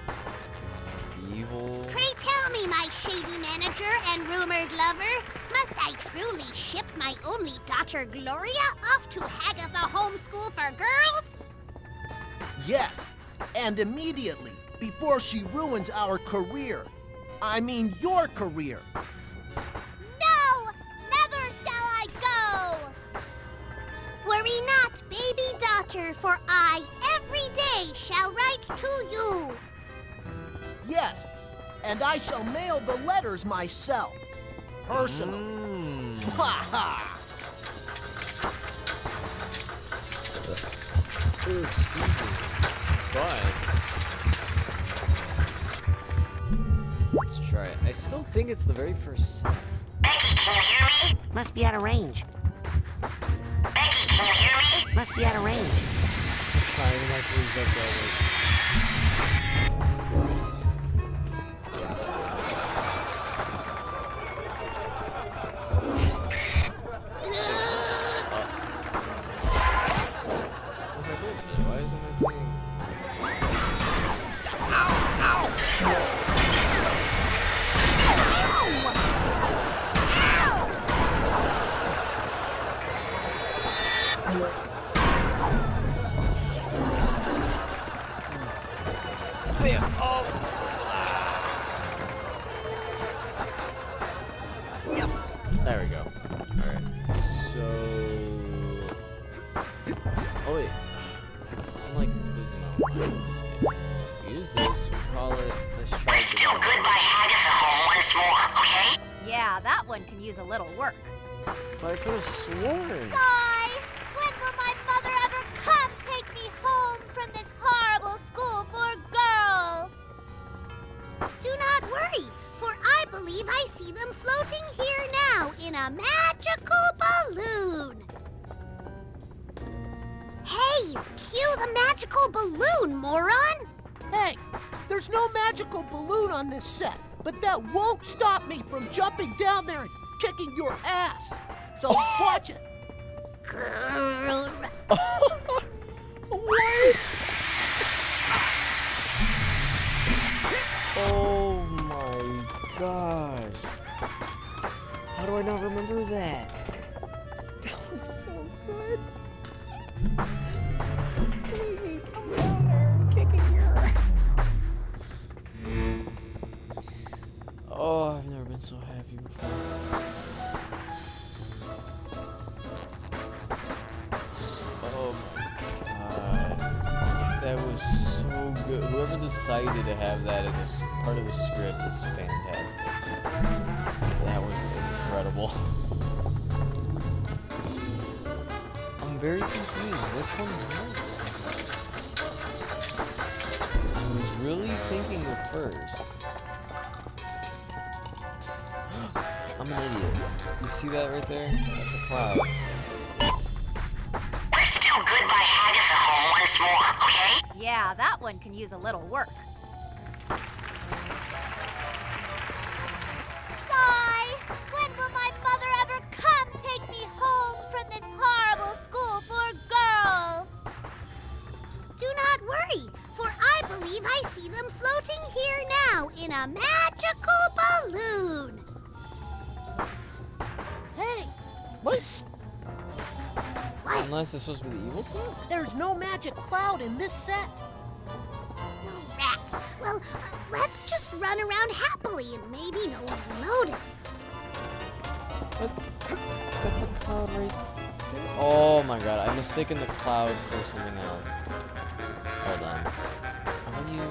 It's evil. Pray tell me, my shady manager and rumored lover, must I truly ship my only daughter, Gloria, off to Hagatha Homeschool for Girls? Yes, and immediately, before she ruins our career. I mean your career. No! Never shall I go! Worry not, baby daughter, for I every day shall write to you. Yes, and I shall mail the letters myself. Personally. Ha ha! Excuse me. But let's try it. I still think it's the very first set. Becky, can you hear me? Must be out of range. Becky, can you hear me? Must be out of range. I'm trying to not lose that guy. I was like, wait a minute, why isn't my thing? Bam! Oh! There we go. Alright. So... Oh wait. I'm like losing my mind in this game. Use this, we call it... Let's try Let's do Goodbye Hagatha Home once more, okay? Yeah, that one can use a little work. But I could have sworn. Sigh! When will my mother ever come take me home from this horrible school for girls? Do not worry, for I believe I see them floating here now in a magical balloon. Hey, cue the magical balloon, moron! Hey, there's no magical balloon on this set, but that won't stop me from jumping down there and kicking your ass. So watch it. What? Oh my gosh. How do I not remember that? That was so good. Please, come down there. I'm kicking your ass. Oh, I've never been so happy before. Oh my god. That was so good. Whoever decided to have that as a part of the script is fantastic. That was incredible. I'm very confused. Which one was this? I was really thinking the first. I'm an idiot. You see that right there? That's a cloud. Let's do Goodbye Hagatha Home once more, okay? Yeah, that one can use a little work. Sigh! When will my mother ever come take me home from this horrible school for girls? Do not worry, for I believe I see them floating here now in a magical balloon. Hey, What? What? Unless it's supposed to be the evil stuff? there's no magic cloud in this set. No rats. Well, let's just run around happily and maybe no one will notice. That's a cloud right there. Oh my god, I mistaken the cloud for something else. Hold on. How do you...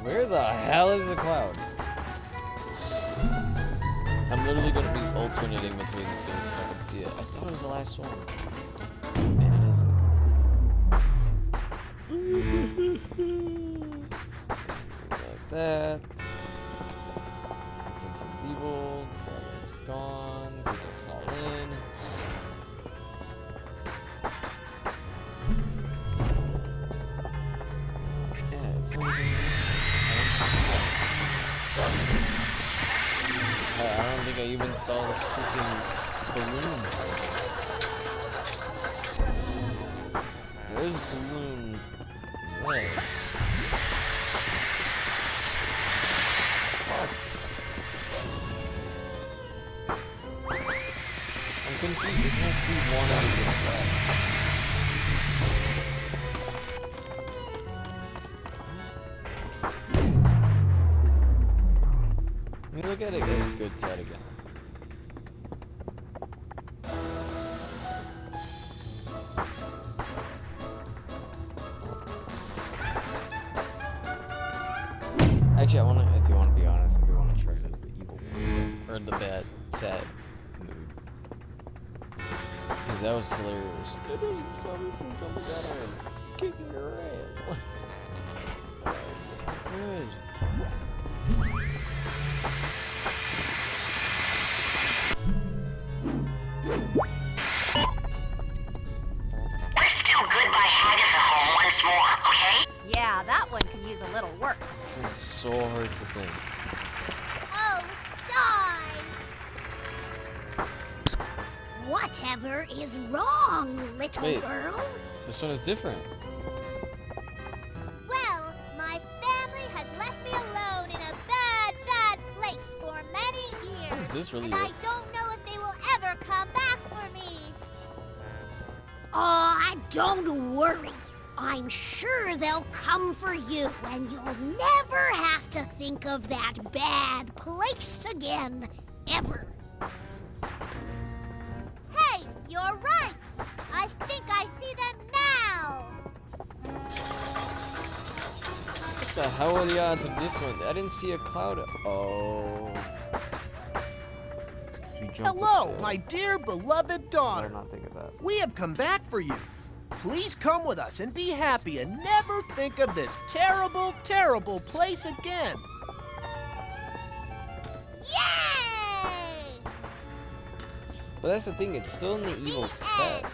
Where the hell is the cloud? I'm literally gonna be alternating between the two so I can see it. I thought it was the last one. And it isn't. Like that. Things are evil. Cloud is gone. People fall in. Yeah, it's not even I don't think I even saw the freaking balloon. Where's the balloon? Where? confused. It has to be one out of the inside. Let me look at it as a good side again. Actually, if you want to be honest, I do want to try it as the evil mood. Or the bad, sad mood. Because that was hilarious. It doesn't stop me from jumping down and kicking your ass. That's so good. Let's do Goodbye Hagatha home once more, okay? Yeah, that one could use a little work. It's so hard to think. Oh, sigh. Whatever is wrong, little Wait. girl? This one is different. Well, my family has left me alone in a bad, bad place for many years. What is this really and I is? don't know if they will ever come back for me. Aw, don't worry. I'm sure they'll come for you, and you'll never have to think of that bad place again, ever. Hey, you're right. I think I see them now. What the hell are the odds of this one? I didn't see a cloud. Oh. We jumped Hello, with the- my dear beloved I did daughter. not think of that. We have come back for you. Please come with us and be happy and never think of this terrible, terrible place again. Yay! But that's the thing, it's still in the evil The set. end.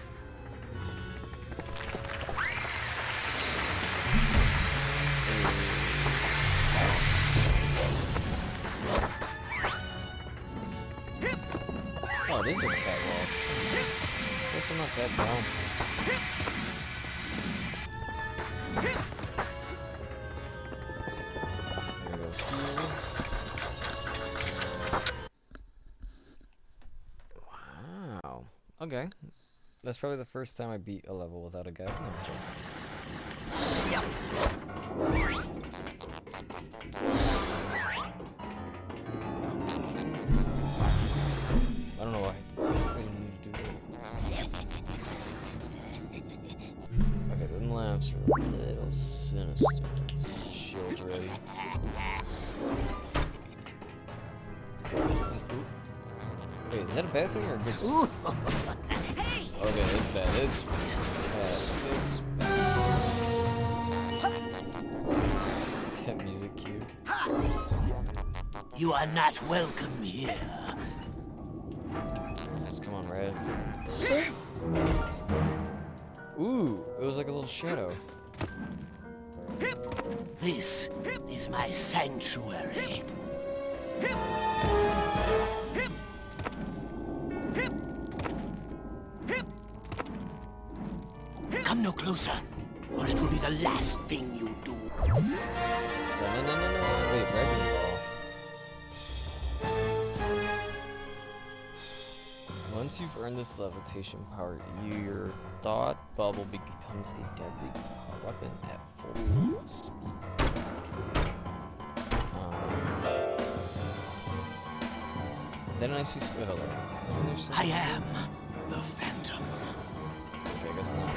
Oh, it is a catwalk. Guess I'm not that dumb. There goes here. Wow. Okay. That's probably the first time I beat a level without a guide. No, I'm joking. I don't know why. I didn't need to do that. Okay, them lamps are a little sinister. Let's get the shield ready. Wait, is that a bad thing or a good thing? Okay, it's bad. It's bad. It's bad. That music cue. You are not welcome here. Just come on, Red. Ooh, it was like a little shadow. This is my sanctuary. Come no closer, or it will be the last thing you do. No. Wait, Dragon Ball. Once you've earned this levitation power, your thought bubble becomes a deadly weapon at full speed. Then I see. Hold on. Isn't there something? I am the Phantom. Okay, I guess not.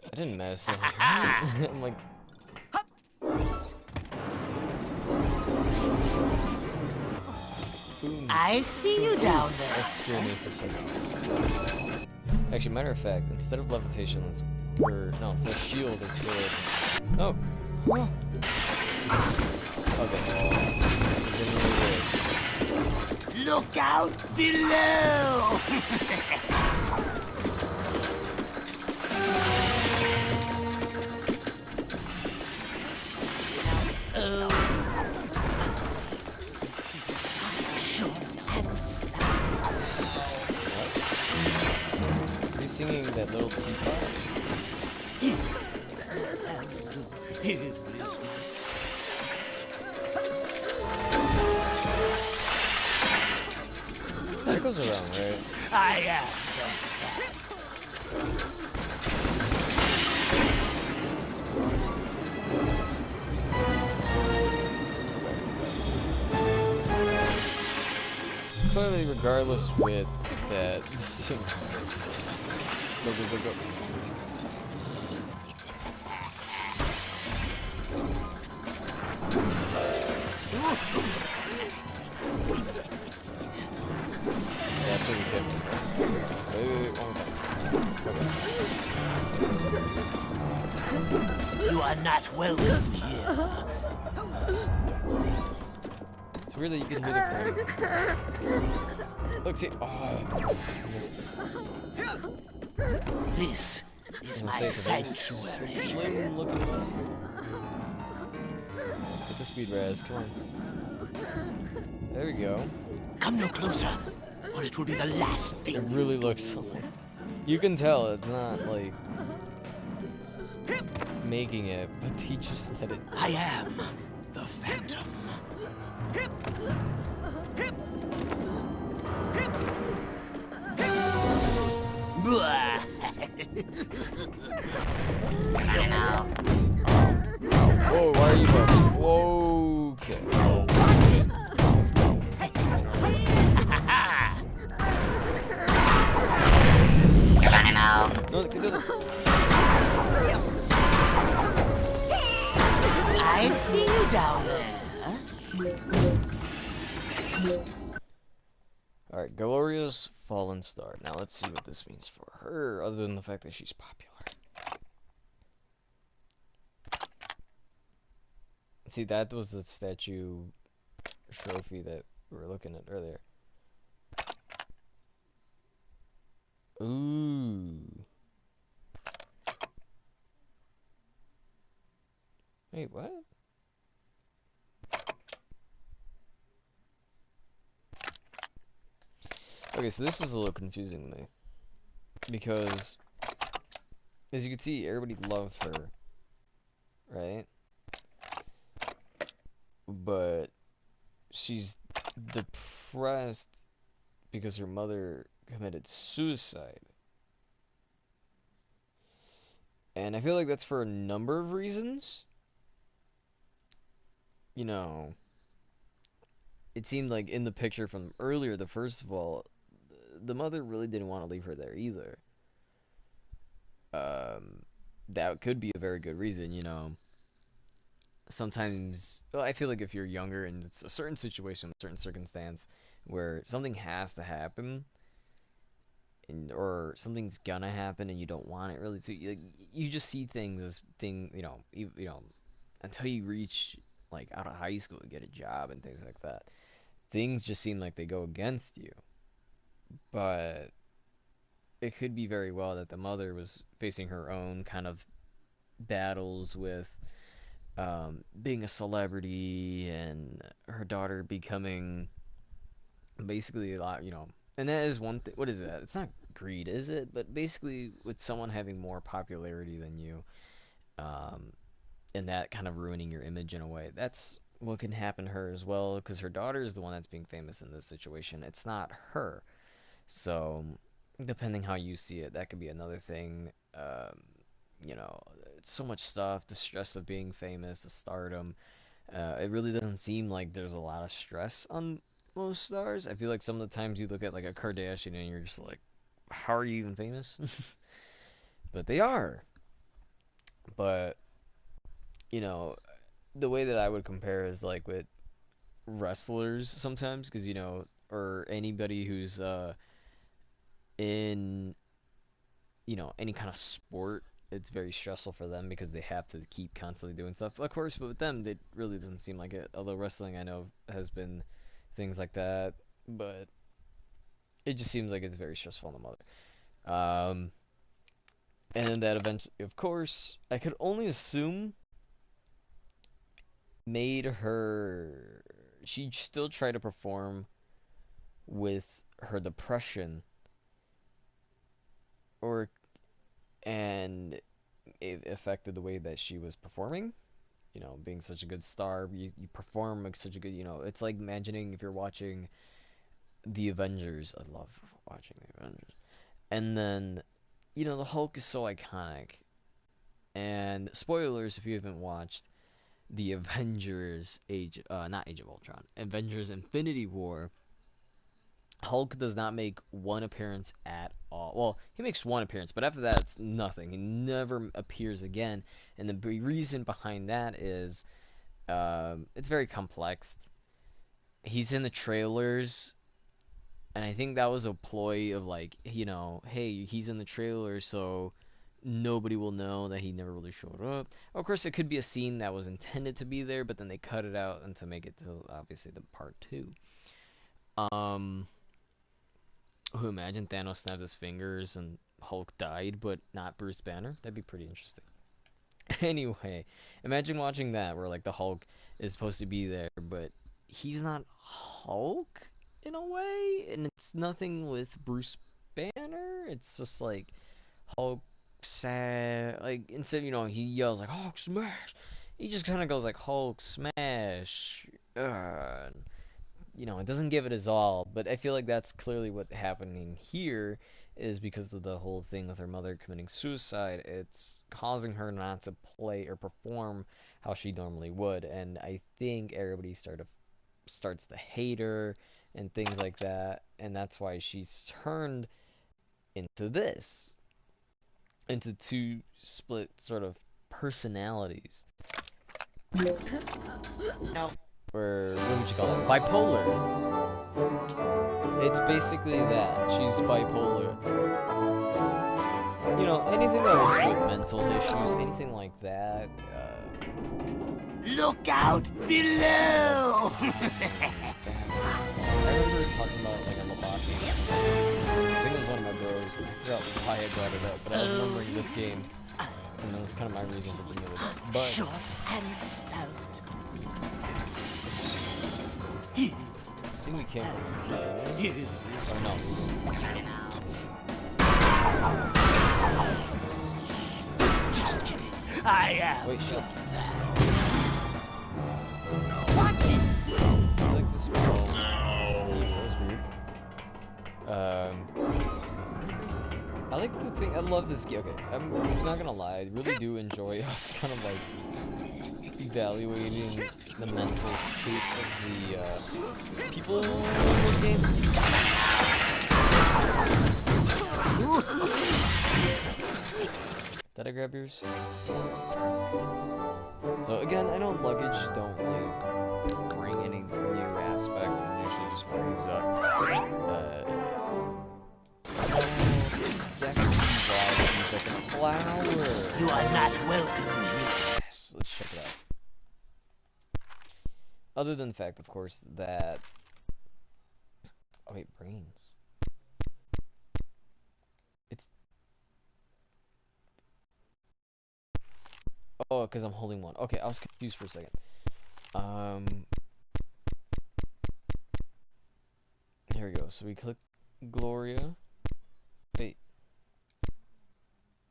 I didn't mess up. I'm like. Boom. I see you down there. That scared me for a second. Actually, matter of fact, instead of levitation, let's. No, instead of shield, let's go. Oh! Oh. Okay. Didn't really work. Look out below! singing that little teapot? Here is my son. That goes around, right? I am Clearly, regardless with that, go, go, go, go. Yeah, so we can. Wait, one pass. You are not welcome here. It's weird that you can hear the crane. Look, see. Oh, I missed it. This is my sanctuary. Slim looking. Get the speed res. Come on. There we go. Come no closer, or it will be the last thing. It really looks. You can tell it's not like making it, but he just let it. I am the Phantom. Whoa, why are you bumping? Whoa, okay. No, it doesn't. I see you down there. Alright, Gloria's Fallen Star. Now let's see what this means for her, other than the fact that she's popular. See, that was the statue trophy that we were looking at earlier. Ooh. Wait, what? Okay, so this is a little confusing to me. Because, as you can see, everybody loved her. Right? But she's depressed because her mother committed suicide. And I feel like that's for a number of reasons. You know, it seemed like in the picture from earlier, first of all, the mother really didn't want to leave her there either. That could be a very good reason, you know. Sometimes, well, I feel like if you're younger and it's a certain situation, a certain circumstance where something has to happen, or something's gonna happen and you don't want it really to, you just see things as you know, until you reach like out of high school and get a job and things like that. Things just seem like they go against you. But it could be very well that the mother was facing her own kind of battles with being a celebrity and her daughter becoming basically a lot, you know. And that is one thing. What is that? It's not greed, is it? But basically, with someone having more popularity than you, and that kind of ruining your image in a way, that's what can happen to her as well. Because her daughter is the one that's being famous in this situation. It's not her. So, depending how you see it, that could be another thing. You know, it's so much stuff. The stress of being famous, the stardom. It really doesn't seem like there's a lot of stress on most stars. I feel like some of the times you look at like a Kardashian and you're just like, how are you even famous? But they are. But, you know, the way that I would compare is like with wrestlers sometimes, because, you know, or anybody who's in, you know, any kind of sport. It's very stressful for them because they have to keep constantly doing stuff. Of course, but with them, it really doesn't seem like it. Although wrestling, I know, has been things like that, but it just seems like it's very stressful on the mother. And then that eventually, of course, I could only assume made her. She still tried to perform with her depression or and it affected the way that she was performing. You know, being such a good star, you perform like such a good, you know, it's like imagining if you're watching the Avengers. I love watching the Avengers. And then, you know, the Hulk is so iconic. And spoilers if you haven't watched the Avengers not Age of Ultron, Avengers Infinity War, Hulk does not make one appearance at all. Well, he makes one appearance, but after that, it's nothing. He never appears again. And the reason behind that is it's very complex. He's in the trailers, and I think that was a ploy of like, you know, hey, he's in the trailer, so nobody will know that he never really showed up. Of course, it could be a scene that was intended to be there, but then they cut it out and to make it to obviously the part 2. Who imagine Thanos snapped his fingers and Hulk died, but not Bruce Banner? That'd be pretty interesting. Anyway, imagine watching that where like the Hulk is supposed to be there, but he's not Hulk in a way, and it's nothing with Bruce Banner. It's just like Hulk sad, like instead, you know, he yells like Hulk smash. He just kind of goes like Hulk smash. You know, it doesn't give it his all, but I feel like that's clearly what happening here is because of the whole thing with her mother committing suicide. It's causing her not to play or perform how she normally would, and I think everybody starts to hate her and things like that, and that's why she's turned into this, into two split sort of personalities. No. Or what would you call it? Bipolar. It's basically that. She's bipolar. You know, anything that was with mental issues, anything like that. Look out below! I remember talking about like a Lobotomy. I think it was one of my bros. I forgot why I brought it up, but I was remembering this game, and that was kind of my reason for bringing it up. But short and stout. I think we came from the or no. Just kidding. I am. Wait, shut. Watch it. I like this world. That was weird. I like the thing. I love this game. Okay, I'm not gonna lie. I really do enjoy us kind of like evaluating the mental state of the people in this game. Did I grab yours? So again, I know luggage don't like bring any new aspect, and usually just brings up that can be like a flower. You are not welcome. Yes, let's check it out. Other than the fact, of course, that... Oh, wait, brains. It's... Oh, because I'm holding one. Okay, I was confused for a second. Here we go. So we click Gloria. Wait.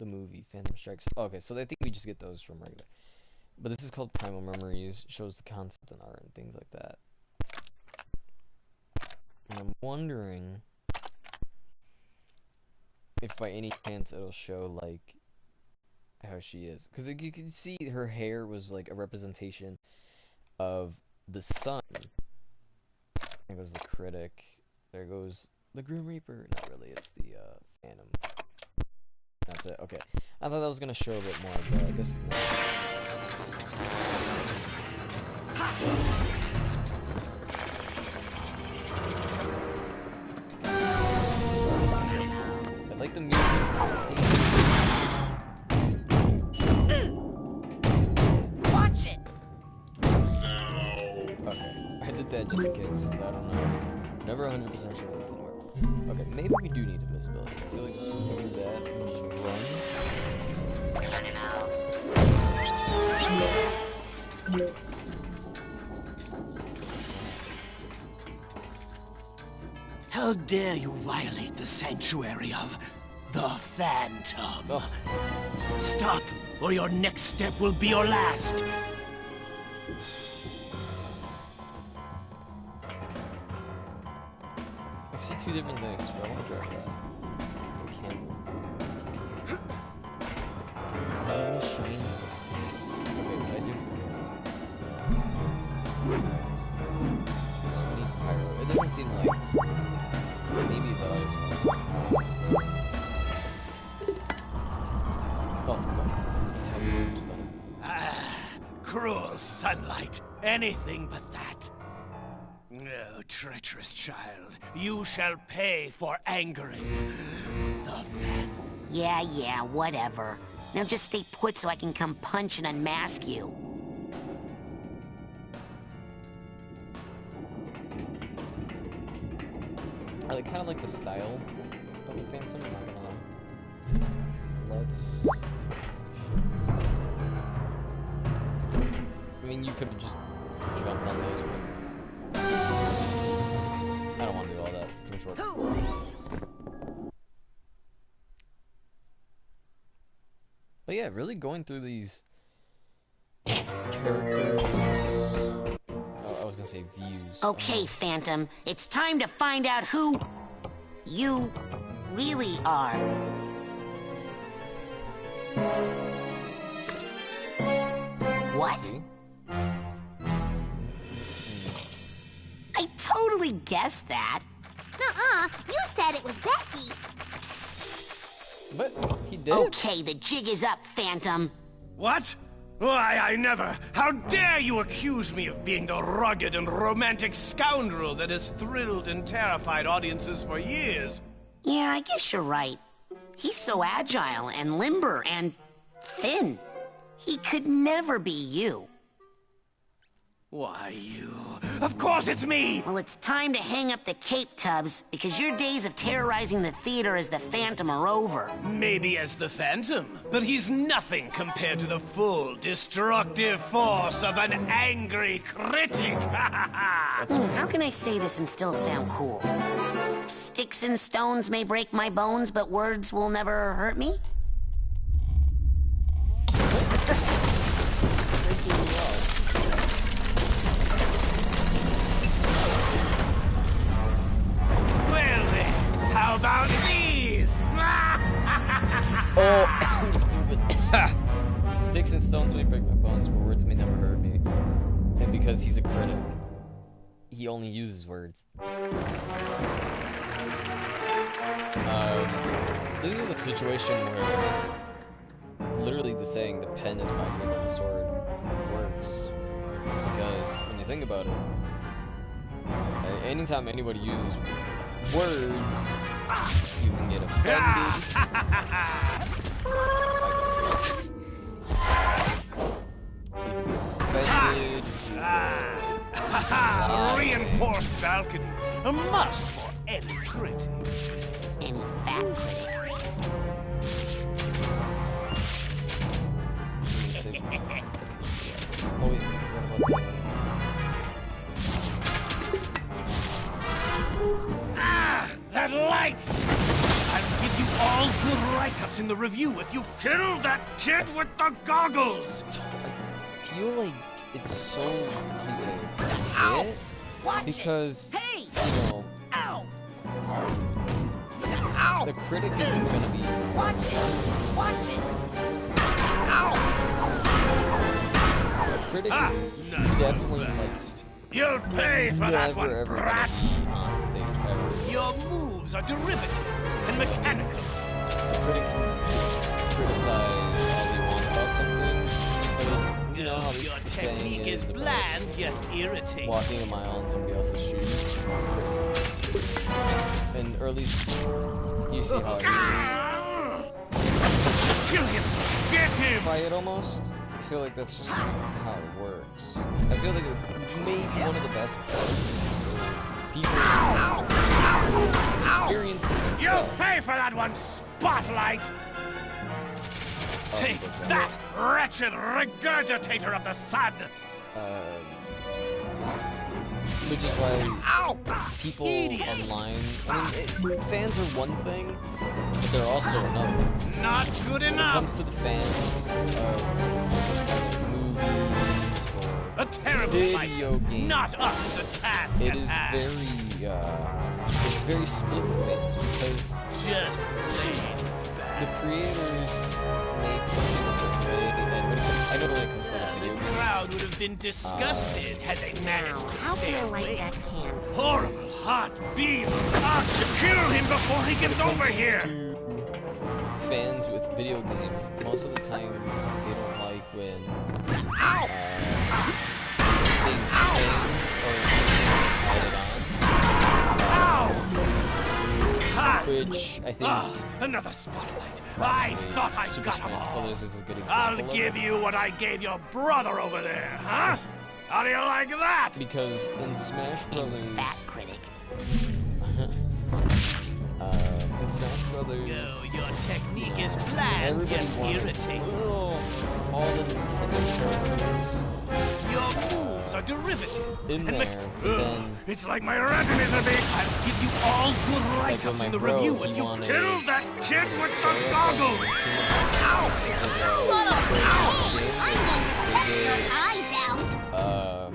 The movie, Phantom Strikes. Oh, okay, so I think we just get those from regular. But this is called Primal Memories, shows the concept and art and things like that. And I'm wondering if by any chance it'll show, like, how she is. Because you can see her hair was, like, a representation of the sun. There goes the Critic. There goes the Grim Reaper. Not really, it's the, Phantom. That's it, okay. I thought that was gonna show a bit more, but I guess not. I like the music. Watch it! Okay, I did that just in case, I don't know. Never 100% sure if it's gonna work. Okay, maybe we do need invisibility. I feel like we can do that and just run. How dare you violate the sanctuary of The Phantom. Oh. Stop, or your next step will be your last. I see two different things, but I want to grab that. It's a candle. Shiny. Yes. Okay, so I do. So many pyro. It doesn't seem like. Maybe the others. Cruel sunlight. Anything but that. No, treacherous child. You shall pay for angering the Phantom. Yeah, whatever. Now just stay put so I can come punch and unmask you. I kind of like the style of the Phantom. I'm not gonna lie. Let's. I mean, you could have just jumped on those, but I don't want to do all that. It's too short. But yeah, really going through these characters. Oh, I was gonna say views. Okay, Phantom, it's time to find out who you really are. What? See? I totally guessed that. Nuh-uh, you said it was Becky. But he did. Okay, the jig is up, Phantom. What? Why, I never. How dare you accuse me of being the rugged and romantic scoundrel that has thrilled and terrified audiences for years? Yeah, I guess you're right. He's so agile and limber and thin. He could never be you. Why, you... Of course it's me! Well, it's time to hang up the cape, Tubbs, because your days of terrorizing the theater as the Phantom are over. Maybe as the Phantom, but he's nothing compared to the full, destructive force of an angry critic! How can I say this and still sound cool? Sticks and stones may break my bones, but words will never hurt me? Well then, how about these? Oh, I'm stupid. Sticks and stones may break my bones, but words may never hurt me. And because he's a critic, he only uses words. This is a situation where literally the saying, the pen is mightier than the sword, works. Because when you think about it, anytime anybody uses words, you can get offended. A reinforced balcony, a must for any critic. Any fat critic. Oh, wait, what about That light! I'll give you all good write-ups in the review if you kill that kid with the goggles! I feel like it's so, how do you say it? Ow! Watch Because, it! Hey! you know, Ow! Ow! the critic isn't gonna be. Watch it! Watch it! Ow! The critic is definitely like. You'll pay for that one, ever brat! on stage ever. Your moves are derivative and mechanical. The critic can criticize all they want about something, but you know how Your the saying technique is about bland yet irritating. walking a mile in somebody else's shoes. And or at least you see how it Kill him! Get him! is. Quiet almost. I feel like that's just how it works. I feel like it may be one of the best parts. People experience it You'll themselves. pay for that one, Spotlight! Take that, wretched regurgitator of the sun! which is why people online, fans are one thing, but they're also another. Not good When it enough. comes to the fans of movies A or terrible video fight. games, Not up to the task it at is hand. it's very split with fans because Just plain the bad. creators make something a certain way, and when it comes, I know when it comes to like The video games, crowd would have been disgusted had they managed to How stay can I light away. that can? Horrible hot beam! Kill him before he gets over here! fans with video games, most of the time they don't like when things change or things added Ha! on, which I think Another spotlight. I probably thought I Super got Smash them all. Brothers is a good example I'll of give it, you what I gave your brother over there, huh? How do you like that? because in Smash Brothers, Fat critic. in Smash Brothers, Oh, your technique is bland everybody yet wanted irritating. all the Nintendo characters Your moves are derivative. in And there, but then It's like my retinas are big. I'll give you all good when write-ups my in the bro, review he when you wanted kill that kid with the Sora goggles. Eyes out.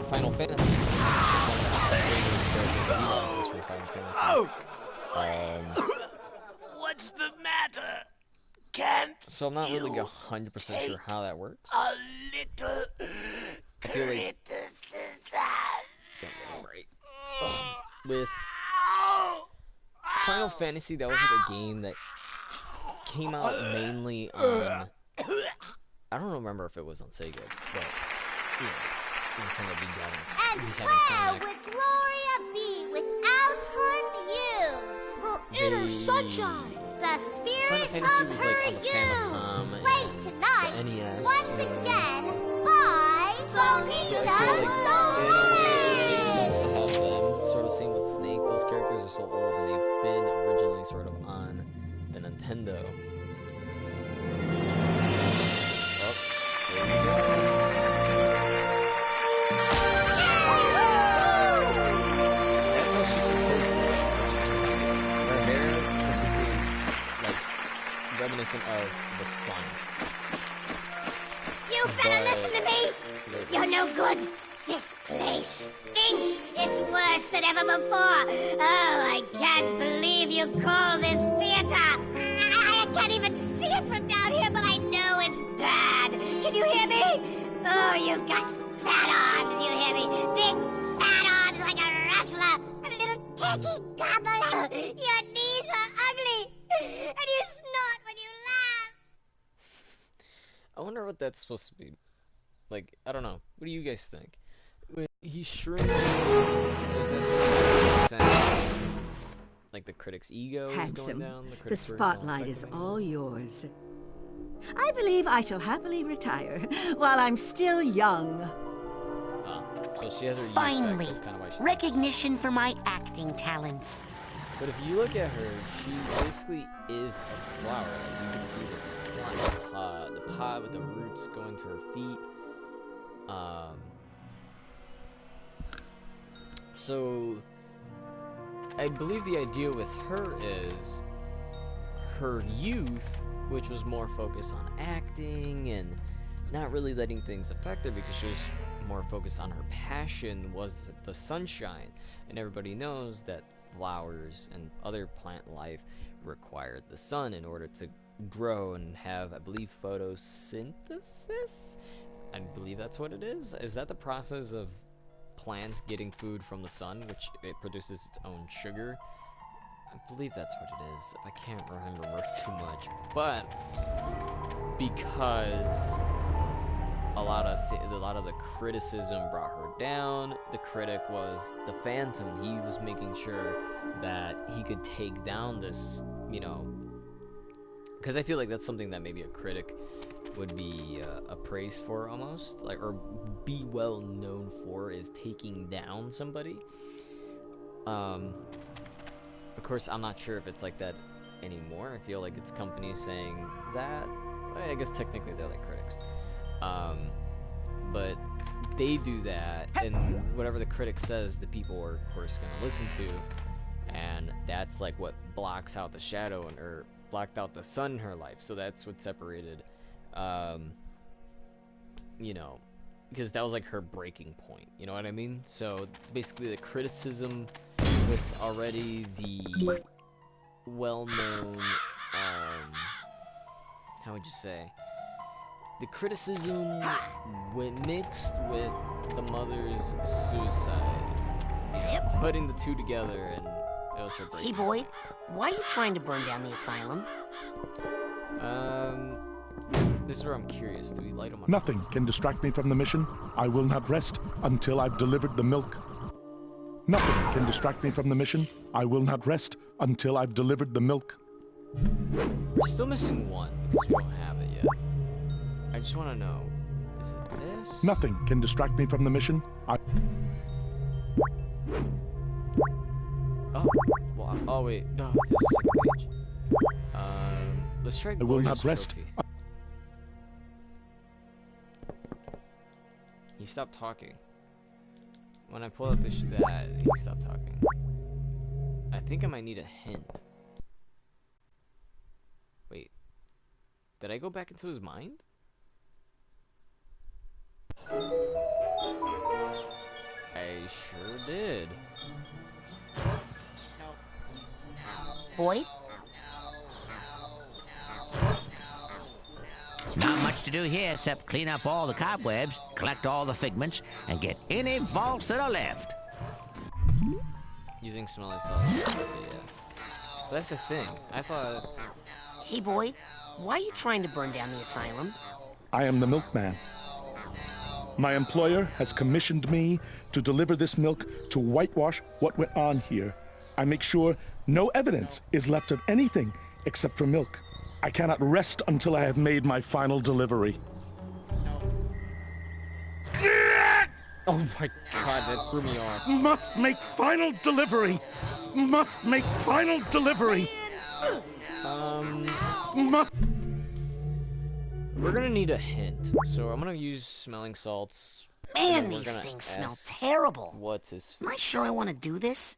Final Fantasy. One of the greatest characters that he likes is from Final Fantasy. Oh, Um, what's the matter? Can't so I'm not really 100% sure how that works. a little I feel like criticism? with Final Fantasy, that was like a game that came out mainly on. I don't remember if it was on Sega, but you know, Nintendo And we where had would Gloria be without her muse? Her inner sunshine. The Final spirit Fantasy of was her like on the youth. Famicom Played and tonight, the NES. once again, by Bonita So I feel like in a way it makes sense Soleil. to have them. Sort of same with Snake. Those characters are so old and they've been originally sort of on the Nintendo. Oh, there we go. That's how she's supposed to look. Her hair is supposed to be like reminiscent of the sun. You better But- listen to me. You're no good. This place stinks. It's worse than ever before. Oh, I can't believe you call this theater. I can't even see it from down here, but I know it's bad. Can you hear me? Oh, you've got fat arms, you hear me? Big fat arms like a wrestler. A little tacky gobbler. Your knees are ugly. And you snort when you laugh. I wonder what that's supposed to be. Like, I don't know. What do you guys think? When he's shrinking, is that supposed to make sense? Like the critic's ego is going Handsome, down? The, the critic's word spotlight don't is affect me? all yours. I believe I shall happily retire while I'm still young. Ah, so she has her use Finally, back, that's kind of why she recognition for my acting talents. But if you look at her, she basically is a flower. Like, you can see the pot with the roots going to her feet. So I believe the idea with her is her youth, which was more focused on acting and not really letting things affect her because she was more focused on her passion, was the sunshine. And everybody knows that flowers and other plant life require the sun in order to grow and have, I believe, photosynthesis? I believe that's what it is. Is that the process of plants getting food from the sun, which it produces its own sugar? I believe that's what it is, if I can't remember too much. But because a lot of the criticism brought her down, the critic was the Phantom. He was making sure that he could take down this, you know, because I feel like that's something that maybe a critic would be appraised for almost, like, or be well known for, is taking down somebody. Of course, I'm not sure if it's like that anymore. I feel like it's companies saying that. I guess technically they're like critics. But they do that, and whatever the critic says, the people are of course gonna listen to, and that's like what blocks out the shadow or blocked out the sun in her life. So that's what separated, you know, because that was like her breaking point. You know what I mean? So basically, the criticism with already the well-known, how would you say? The criticism mixed with the mother's suicide, putting the two together, and it was her breaking. Hey, Boyd, why are you trying to burn down the asylum? This is where I'm curious. Do we light them on Nothing can distract me from the mission. I will not rest until I've delivered the milk. Nothing can distract me from the mission. I will not rest until I've delivered the milk. We're still missing one because we don't have it yet. I just want to know, is it this? Nothing can distract me from the mission. Oh, well, oh wait, no, this is the second page. Let's try I will not Gloria's rest. trophy. He stopped talking. When I pull out this that, he stopped talking. I think I might need a hint. Wait. Did I go back into his mind? I sure did. Boyd? Not much to do here except clean up all the cobwebs, collect all the figments, and get any vaults that are left. Using smelling salts. Yeah. But that's the thing. I thought... Hey, Boyd, why are you trying to burn down the asylum? I am the milkman. My employer has commissioned me to deliver this milk to whitewash what went on here. I make sure no evidence is left of anything except for milk. I cannot rest until I have made my final delivery. Oh my god, that threw me off. Must make final delivery. Must make final delivery. Must. We're gonna need a hint, so I'm gonna use smelling salts. Man, these things smell terrible. What's his... Am I sure I want to do this?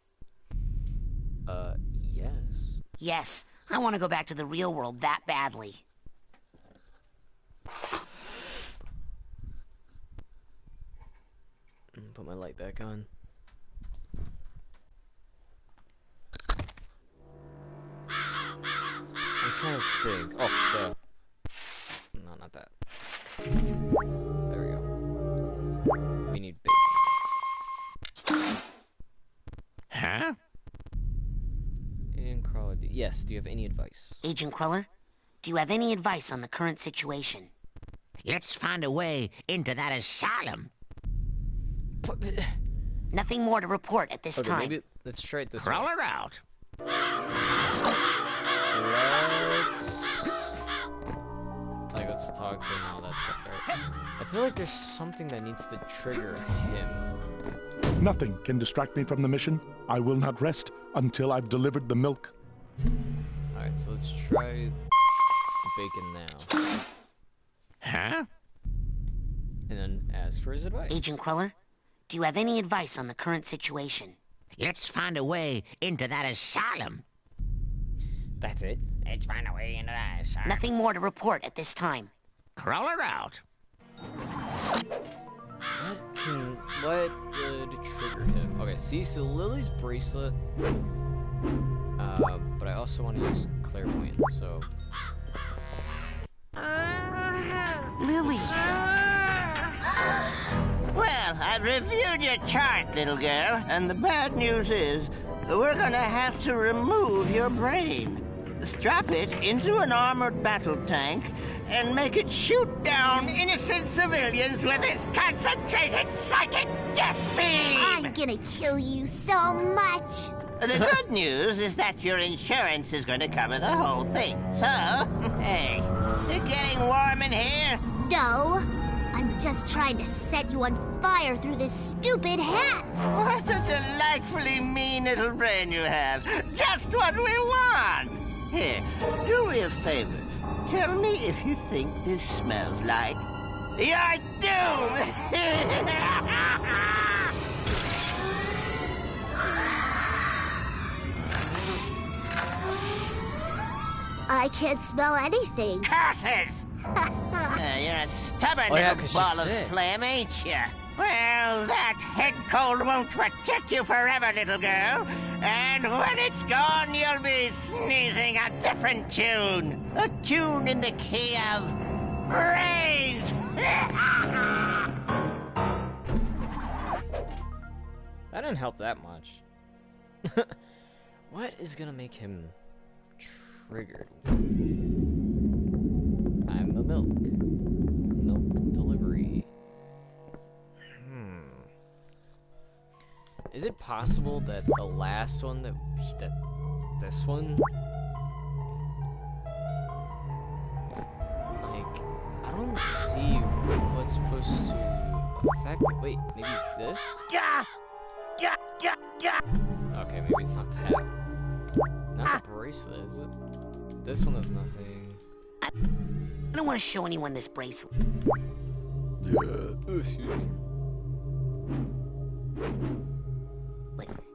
Yes. Yes, I want to go back to the real world that badly. Put my light back on. I'm trying to think. Oh, no, not that. There we go. We need bacon. Huh? And Crawler, yes, do you have any advice? Agent Cruller, do you have any advice on the current situation? Let's find a way into that asylum. Nothing more to report at this Okay, time. maybe let's try it this way. Crawler out. Let's talk to him and all that stuff, right? I feel like there's something that needs to trigger him. Nothing can distract me from the mission. I will not rest until I've delivered the milk. Alright, so let's try the bacon now. Huh? And then ask for his advice. Agent Cruller, do you have any advice on the current situation? Let's find a way into that asylum. That's it. Let's find a way into that asylum. Nothing more to report at this time. Crawler out. What would trigger him? Okay, see, so Lily's bracelet. But I also want to use clairvoyance, so. Lily! Well, I've reviewed your chart, little girl, and the bad news is we're gonna have to remove your brain. Strap it into an armored battle tank and make it shoot down innocent civilians with its concentrated psychic death beam! I'm gonna kill you so much! The good news is that your insurance is going to cover the whole thing. So, hey, is it getting warm in here? No, I'm just trying to set you on fire through this stupid hat! What a delightfully mean little brain you have. Just what we want! Here, do me a favor. Tell me if you think this smells like You're doomed! I can't smell anything. Curses! You're a stubborn little 'cause she's ball of sick. phlegm, ain't you? Well, that head cold won't protect you forever, little girl. And when it's gone, you'll be sneezing a different tune. A tune in the key of brains. That didn't help that much. What is gonna make him triggered? I'm the milk. Milk delivery. Is it possible that the last one that this one? Like, I don't see what's supposed to affect it. Wait, maybe this? Okay, maybe it's not that. Not the bracelet, is it? This one has nothing. I don't want to show anyone this bracelet. Excuse me.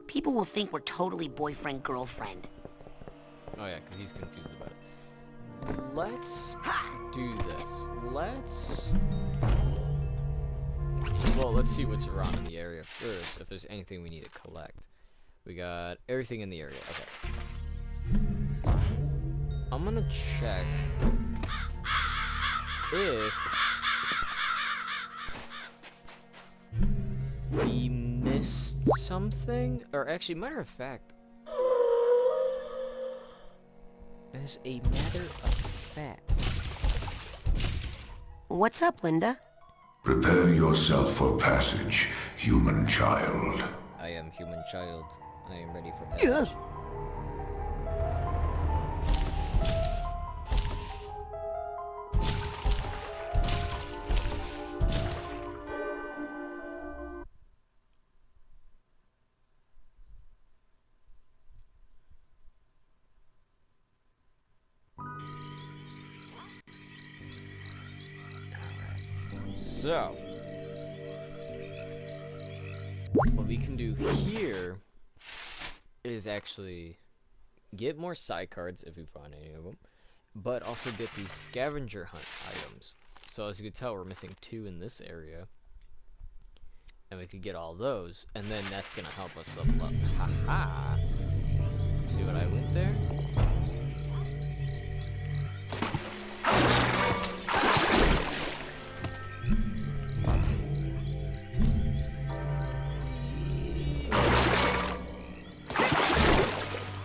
People will think we're totally boyfriend-girlfriend. Oh yeah, because he's confused about it. Let's do this. Let's see what's around in the area first, if there's anything we need to collect. We got everything in the area, okay. I'm gonna check if we missed something, or actually, matter of fact, as a matter of fact. What's up, Linda? Prepare yourself for passage, human child. I am human child. I am ready for passage. So, what we can do here is actually get more side cards if we find any of them, but also get these scavenger hunt items. So as you can tell, we're missing 2 in this area, and we could get all those, and then that's gonna help us level up. Haha! See what I went there?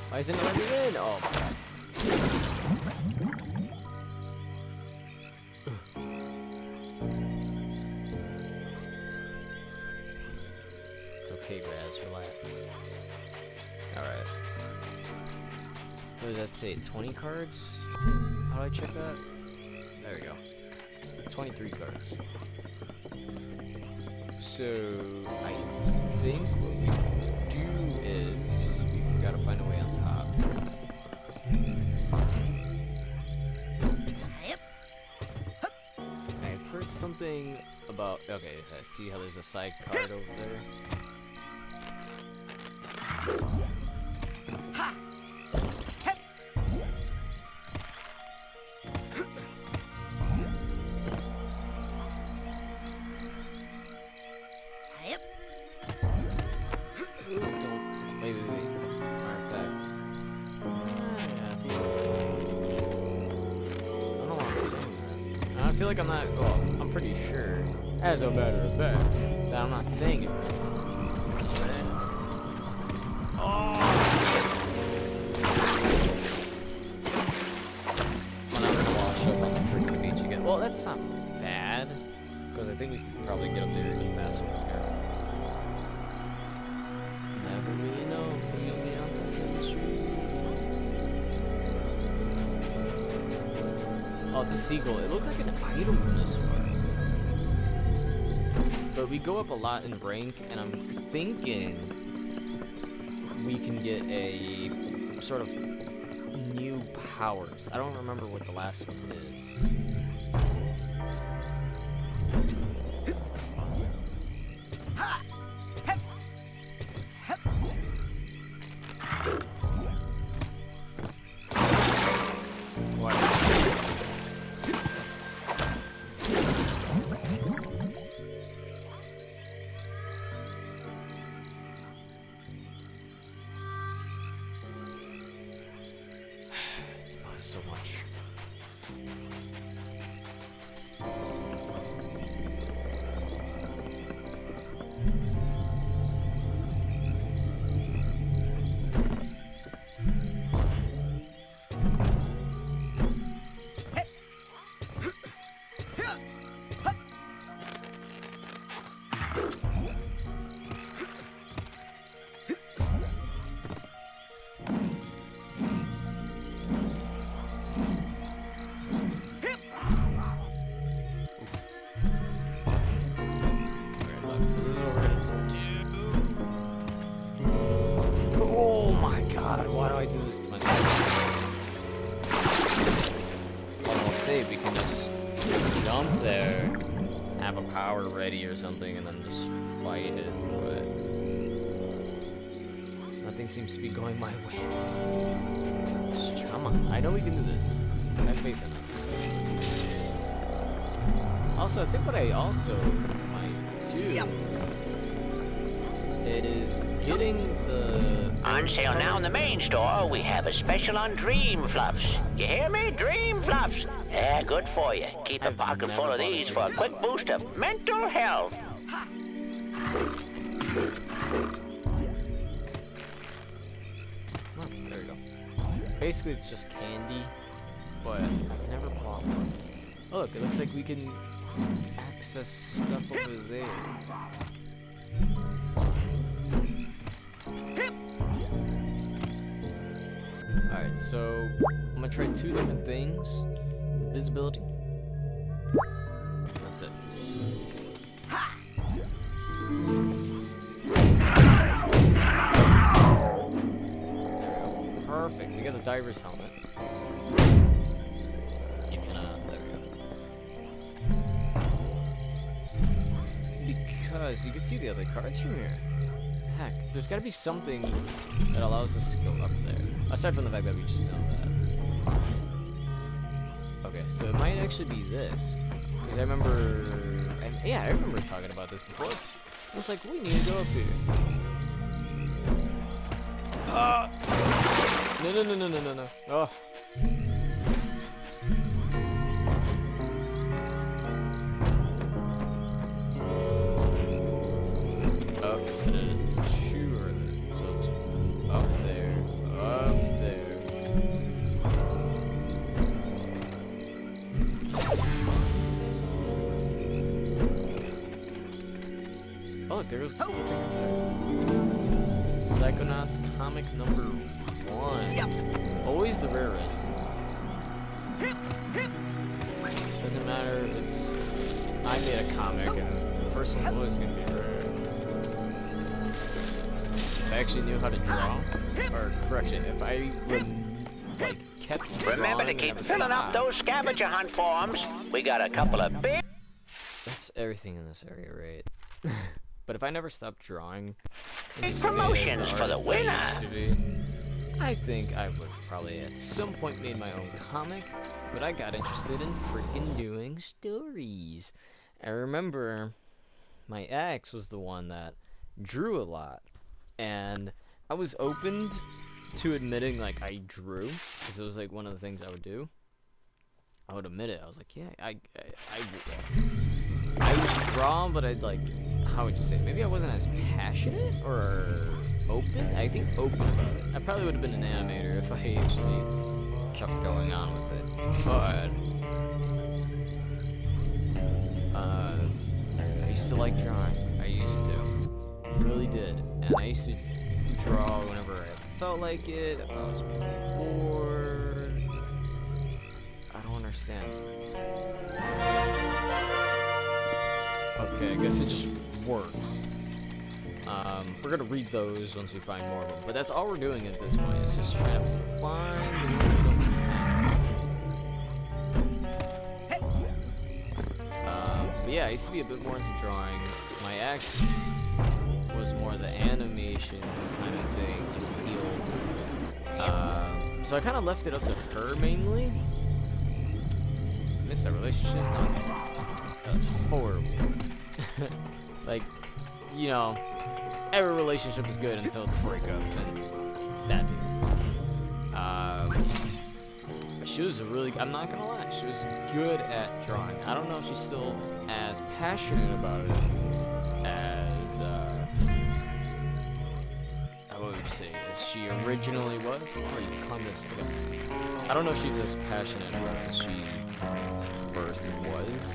Why isn't it letting me in? Oh, crap. It's okay, Graz. Relax. Alright. What does that say? 20 cards? How do I check that? There we go. 23 cards. So, I think what we do is we've got to find a way on top. I've heard something about... Okay, I see how there's a side card over there. I feel like I'm not, well, I'm pretty sure, as a matter of fact, that I'm not saying it right. Oh! When I'm gonna wash up on the freaking beach again. Well, that's not bad, because I think we can probably get up there even faster from here. Never really know when you'll be on Sesame Street. Oh, it's a seagull. It looked like an item from this one. But we go up a lot in rank, and I'm thinking we can get a sort of new powers. I don't remember what the last one is. So much. So this is what we're gonna do. Oh my god, why do I do this to myself? Well, I'll save, we can just jump there, have a power ready or something, and then just fight it, but nothing seems to be going my way. Come on, I know we can do this. I have faith in us. Also, I think what I also might do is getting the... On sale now in the main store, we have a special on Dream Fluffs. You hear me? Dream Fluffs. They're good for you. Keep a pocket full of these for a quick boost of mental health. Oh, there we go. Basically, it's just candy, but I've never bought one. Oh, look, it looks like we can access stuff over there. Alright, so I'm gonna try two different things. Visibility. That's it. There we go. Perfect. We got the diver's helmet. You can, there we go. Because you can see the other cards from here. Heck, there's gotta be something that allows us to go up there. Aside from the fact that we just know that. Okay, so it might actually be this. Because I remember... yeah, I remember talking about this before. I was like, we need to go up here. No. Oh. There goes the thing up there. Psychonauts comic number 1. Yep. Always the rarest. Doesn't matter, it's... I made a comic and the first one's always gonna be rare. If I actually knew how to draw, or correction, if I like kept drawing. Remember to keep filling up those scavenger hunt forms. We got a couple of big... That's everything in this area, right? But if I never stopped drawing, big promotions for the winner. I think I would have probably at some point made my own comic, but I got interested in freaking doing stories. I remember my ex was the one that drew a lot, and I was opened to admitting like I drew, because it was like one of the things I would do. I would admit it. I was like, yeah, I would draw, but I'd like, how would you say? Maybe I wasn't as passionate or open. I think open about it. I probably would have been an animator if I actually kept going on with it. But I used to like drawing. I used to, I really did, and I used to draw whenever I felt like it. If I was bored. I don't understand. Okay, I guess it just works. We're gonna read those once we find more of them, but that's all we're doing at this point, is just trying to find the ones we don't have. But yeah, I used to be a bit more into drawing. My ex was more the animation kind of thing, deal. So I kind of left it up to her mainly. Missed that relationship. That was horrible. Like, you know, every relationship is good until the breakup, and it's that dude. She was I'm not gonna lie, she was good at drawing. I don't know if she's still as passionate about it as, what would you say, as she originally was? Oh, you can climb this. Okay. I don't know if she's as passionate about it as she first was,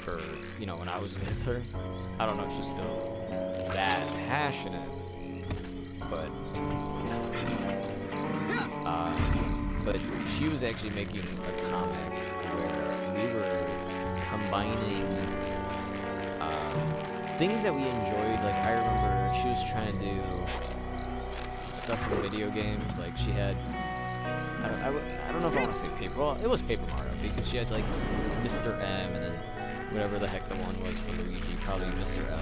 or, you know, when I was with her. I don't know if she's still that passionate, but she was actually making a comic where we were combining things that we enjoyed. Like, I remember she was trying to do stuff for video games. Like, she had, I don't know if I want to say Paper, well, it was Paper Mario, because she had, like, Mr. M, and then whatever the heck the one was for Luigi, probably Mr. L.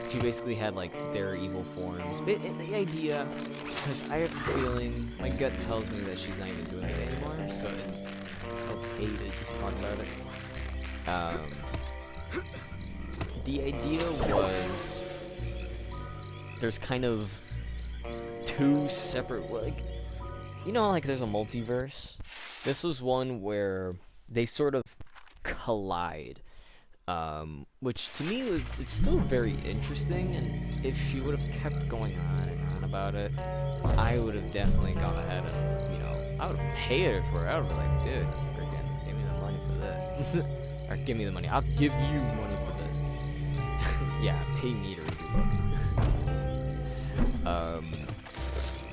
She basically had, like, their evil forms. The idea, because I have a feeling, my gut tells me that she's not even doing it anymore, so it's okay to just talk about it. The idea was, there's kind of two separate, like, you know, like there's a multiverse? This was one where they sort of collide. Which to me, it's still very interesting, and if she would have kept going on and on about it, I would have definitely gone ahead and, you know, I would have paid her for it. I would have been like, dude, freaking give me the money for this. Or give me the money. I'll give you money for this. Yeah, pay me to read your book.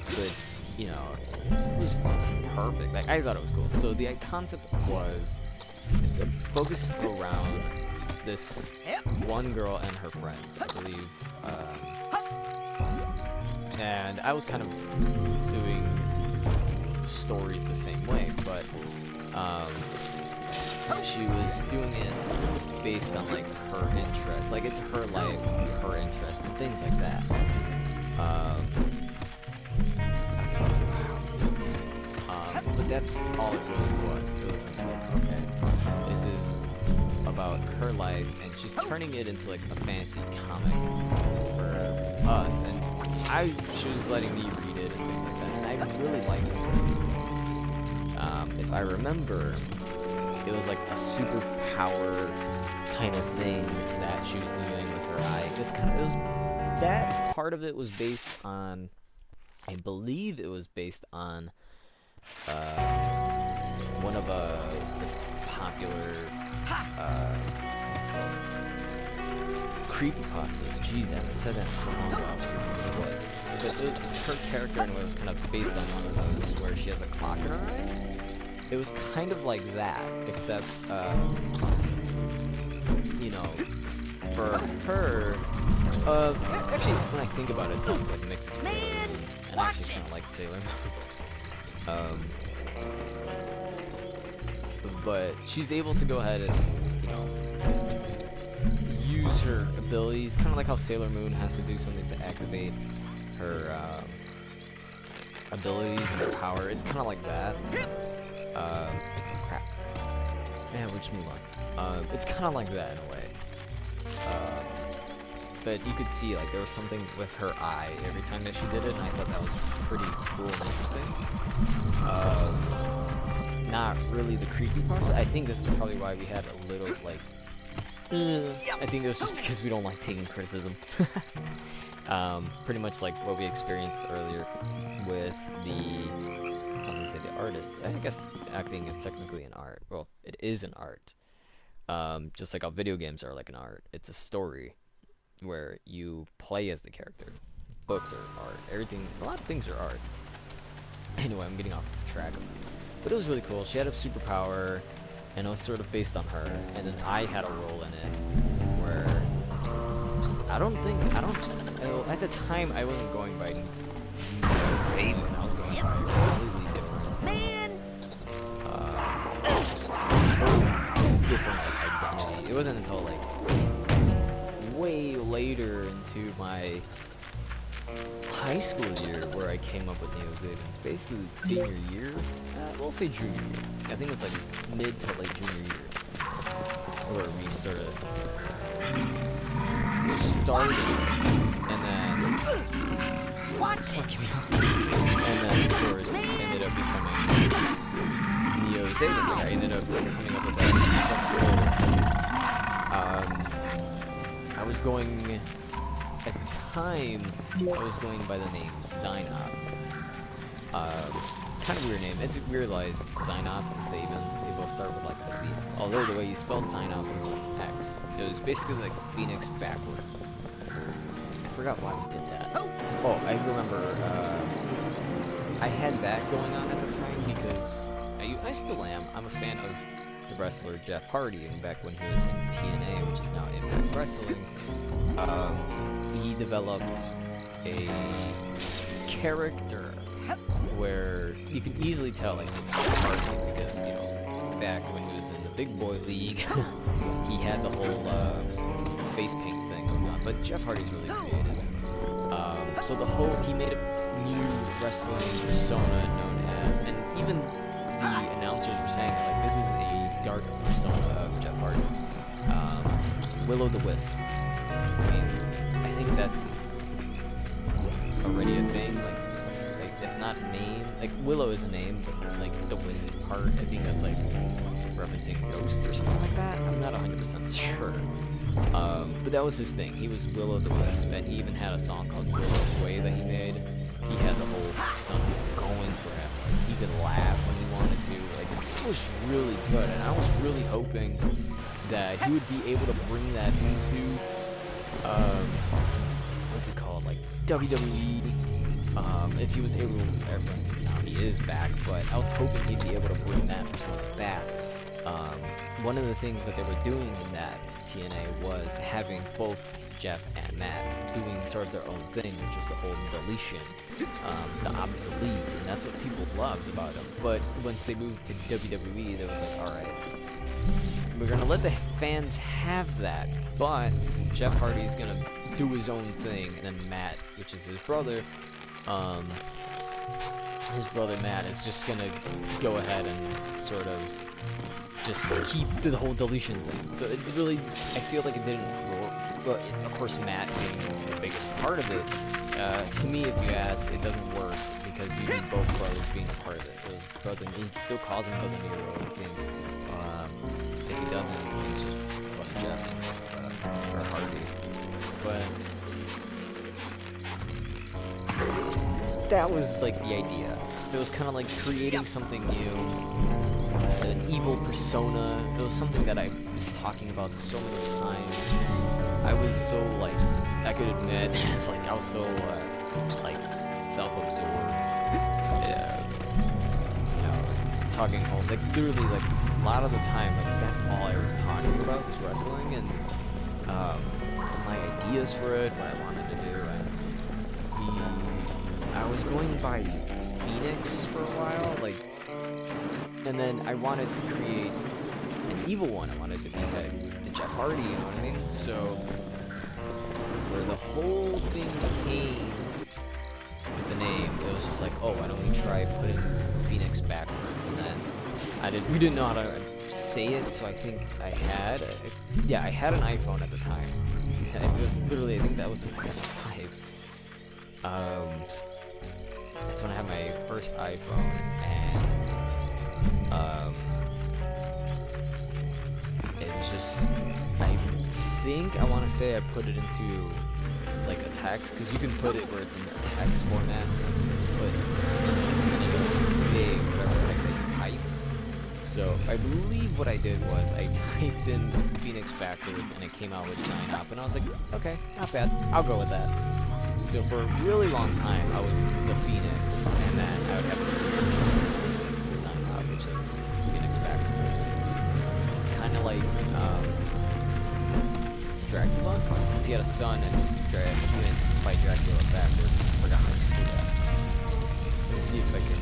But, you know, it was perfect. Like, I thought it was cool. So the concept was, it's focused around this one girl and her friends, I believe, and I was kind of doing stories the same way, but she was doing it based on, like, her interests, like, it's her life, her interests, and things like that. But that's all it really was. It was just like, okay, this is about her life, and she's turning it into, like, a fantasy comic for us, and she was letting me read it and things like that, and I really liked it. If I remember, it was like a superpower kind of thing that she was doing with her eye. That part of it was based on, I believe it was based on one of the popular creepypastas. Jeez, I haven't said that in so long ago. I was forgetting what it was. But her character in a way was kind of based on one of those where she has a clock in her eye. It was kind of like that, except, you know, for her, actually, when I think about it, it's like a mix of Sailor Moon, and I actually kind of like Sailor Moon. But she's able to go ahead and, you know, use her abilities, kind of like how Sailor Moon has to do something to activate her abilities and her power. It's kind of like that. Crap. Yeah, we'll just move on. It's kind of like that in a way. But you could see, like, there was something with her eye every time that she did it, and I thought that was pretty cool and interesting. Not really the creepypasta. I think this is probably why we had a little, like, I think it was just because we don't like taking criticism. Pretty much like what we experienced earlier with I was gonna say the artist. I guess acting is technically an art. Well, it is an art. Just like how video games are like an art. It's a story where you play as the character. Books are art. Everything, a lot of things are art. Anyway, I'm getting off track of these. But it was really cool. She had a superpower, and it was sort of based on her. And then I had a role in it where at the time I wasn't going by Aiden. I was going by completely different. wasn't until like way later into my high school year where I came up with Neo-Zavens. Basically senior year, we'll say junior year. I think it's like mid to late junior year where we started and then and then of course ended up becoming Neo-Zavens. I ended up coming up with that so much later. I was going, at the time, I was going by the name Psychonauts. Kind of weird name. It's realized Psychonauts and Zaven, they both start with like a Z. Although the way you spelled Psychonauts was with an X. It was basically like Phoenix backwards. I forgot why we did that. Oh, I remember, I had that going on at the time because I still am. I'm a fan of the wrestler Jeff Hardy, and back when he was in TNA, which is now Impact Wrestling, he developed a character where you can easily tell like it's Jeff Hardy because, you know, back when he was in the Big Boy League, he had the whole face paint thing going on. But Jeff Hardy's really creative. So he made a new wrestling persona known as, and even the announcers were saying it, like, this is a dark persona of Jeff Hardy. Will-O-the-Wisp. I mean, I think that's already a thing, like if not a name, like Willow is a name, but like the Wisp part, I think that's like referencing Ghost or something like that. I'm not 100% sure. But that was his thing. He was Will-O-the-Wisp, and he even had a song called Willow's Way that he made. He had the whole persona going for him. Like, he could laugh when he wanted to. Like, it was really good, and I was really hoping that he would be able to bring that into, what's it called, like, WWE, if he was able to, now he is back, but I was hoping he'd be able to bring that persona back. One of the things that they were doing in that TNA was having both Jeff and Matt doing sort of their own thing, which was the whole deletion, the obsoletes, and that's what people loved about them. But once they moved to WWE, they was like, alright, we're gonna let the fans have that, but Jeff Hardy's gonna do his own thing, and then Matt, which is his brother Matt is just gonna go ahead and sort of just keep the whole deletion thing. So it really, I feel like it didn't grow. But of course, Matt being the biggest part of it, to me, if you ask, it doesn't work because you need both brothers being a part of it. It was brother, he still calls him Brother Nero, I think. If he doesn't, he's just Brother Jeff or Hardy. But that was like the idea. It was kind of like creating something new. An evil persona. It was something that I was talking about so many times. I was so like, I could admit, it's like I was so like self-absorbed. You know, talking home, like literally, like a lot of the time, like that's all I was talking about was wrestling and my ideas for it, what I wanted to do. I was going by Phoenix for a while, like. And then I wanted to create an evil one. I wanted to be the Jeff Hardy, you know what I mean? So, where the whole thing came with the name, it was just like, oh, why don't we try putting Phoenix backwards? And then we didn't know how to say it, so I think I had an iPhone at the time. It was literally, I think that was 5. That's when I had my first iPhone, and it was just, I think, I want to say I put it into, like, a text, because you can put it where it's in a text format, but you can save whatever text that you type. So, I believe what I did was, I typed in Phoenix backwards, and it came out with Sign Up, and I was like, okay, not bad, I'll go with that. So, for a really long time, I was the Phoenix, and then I would have to which is Phoenix backwards. Kind of like Dracula, because he had a son and he went to fight Dracula backwards. I forgot how to say that. Let me see if I can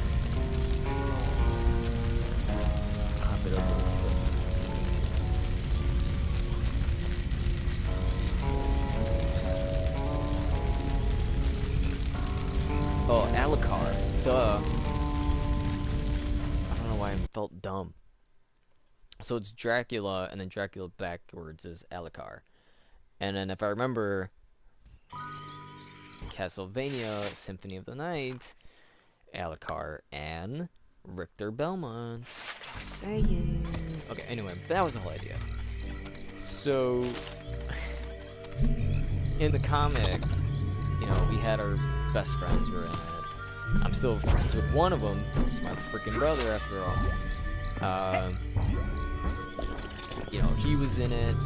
pop it up a little bit. I don't know why I felt dumb. So it's Dracula, and then Dracula backwards is Alucard. And then if I remember, Castlevania Symphony of the Night, Alucard and Richter Belmont. Saying. Okay, anyway, that was the whole idea. So in the comic, you know, we had our best friends were in it. I'm still friends with one of them. He's my freaking brother, after all. You know, he was in it.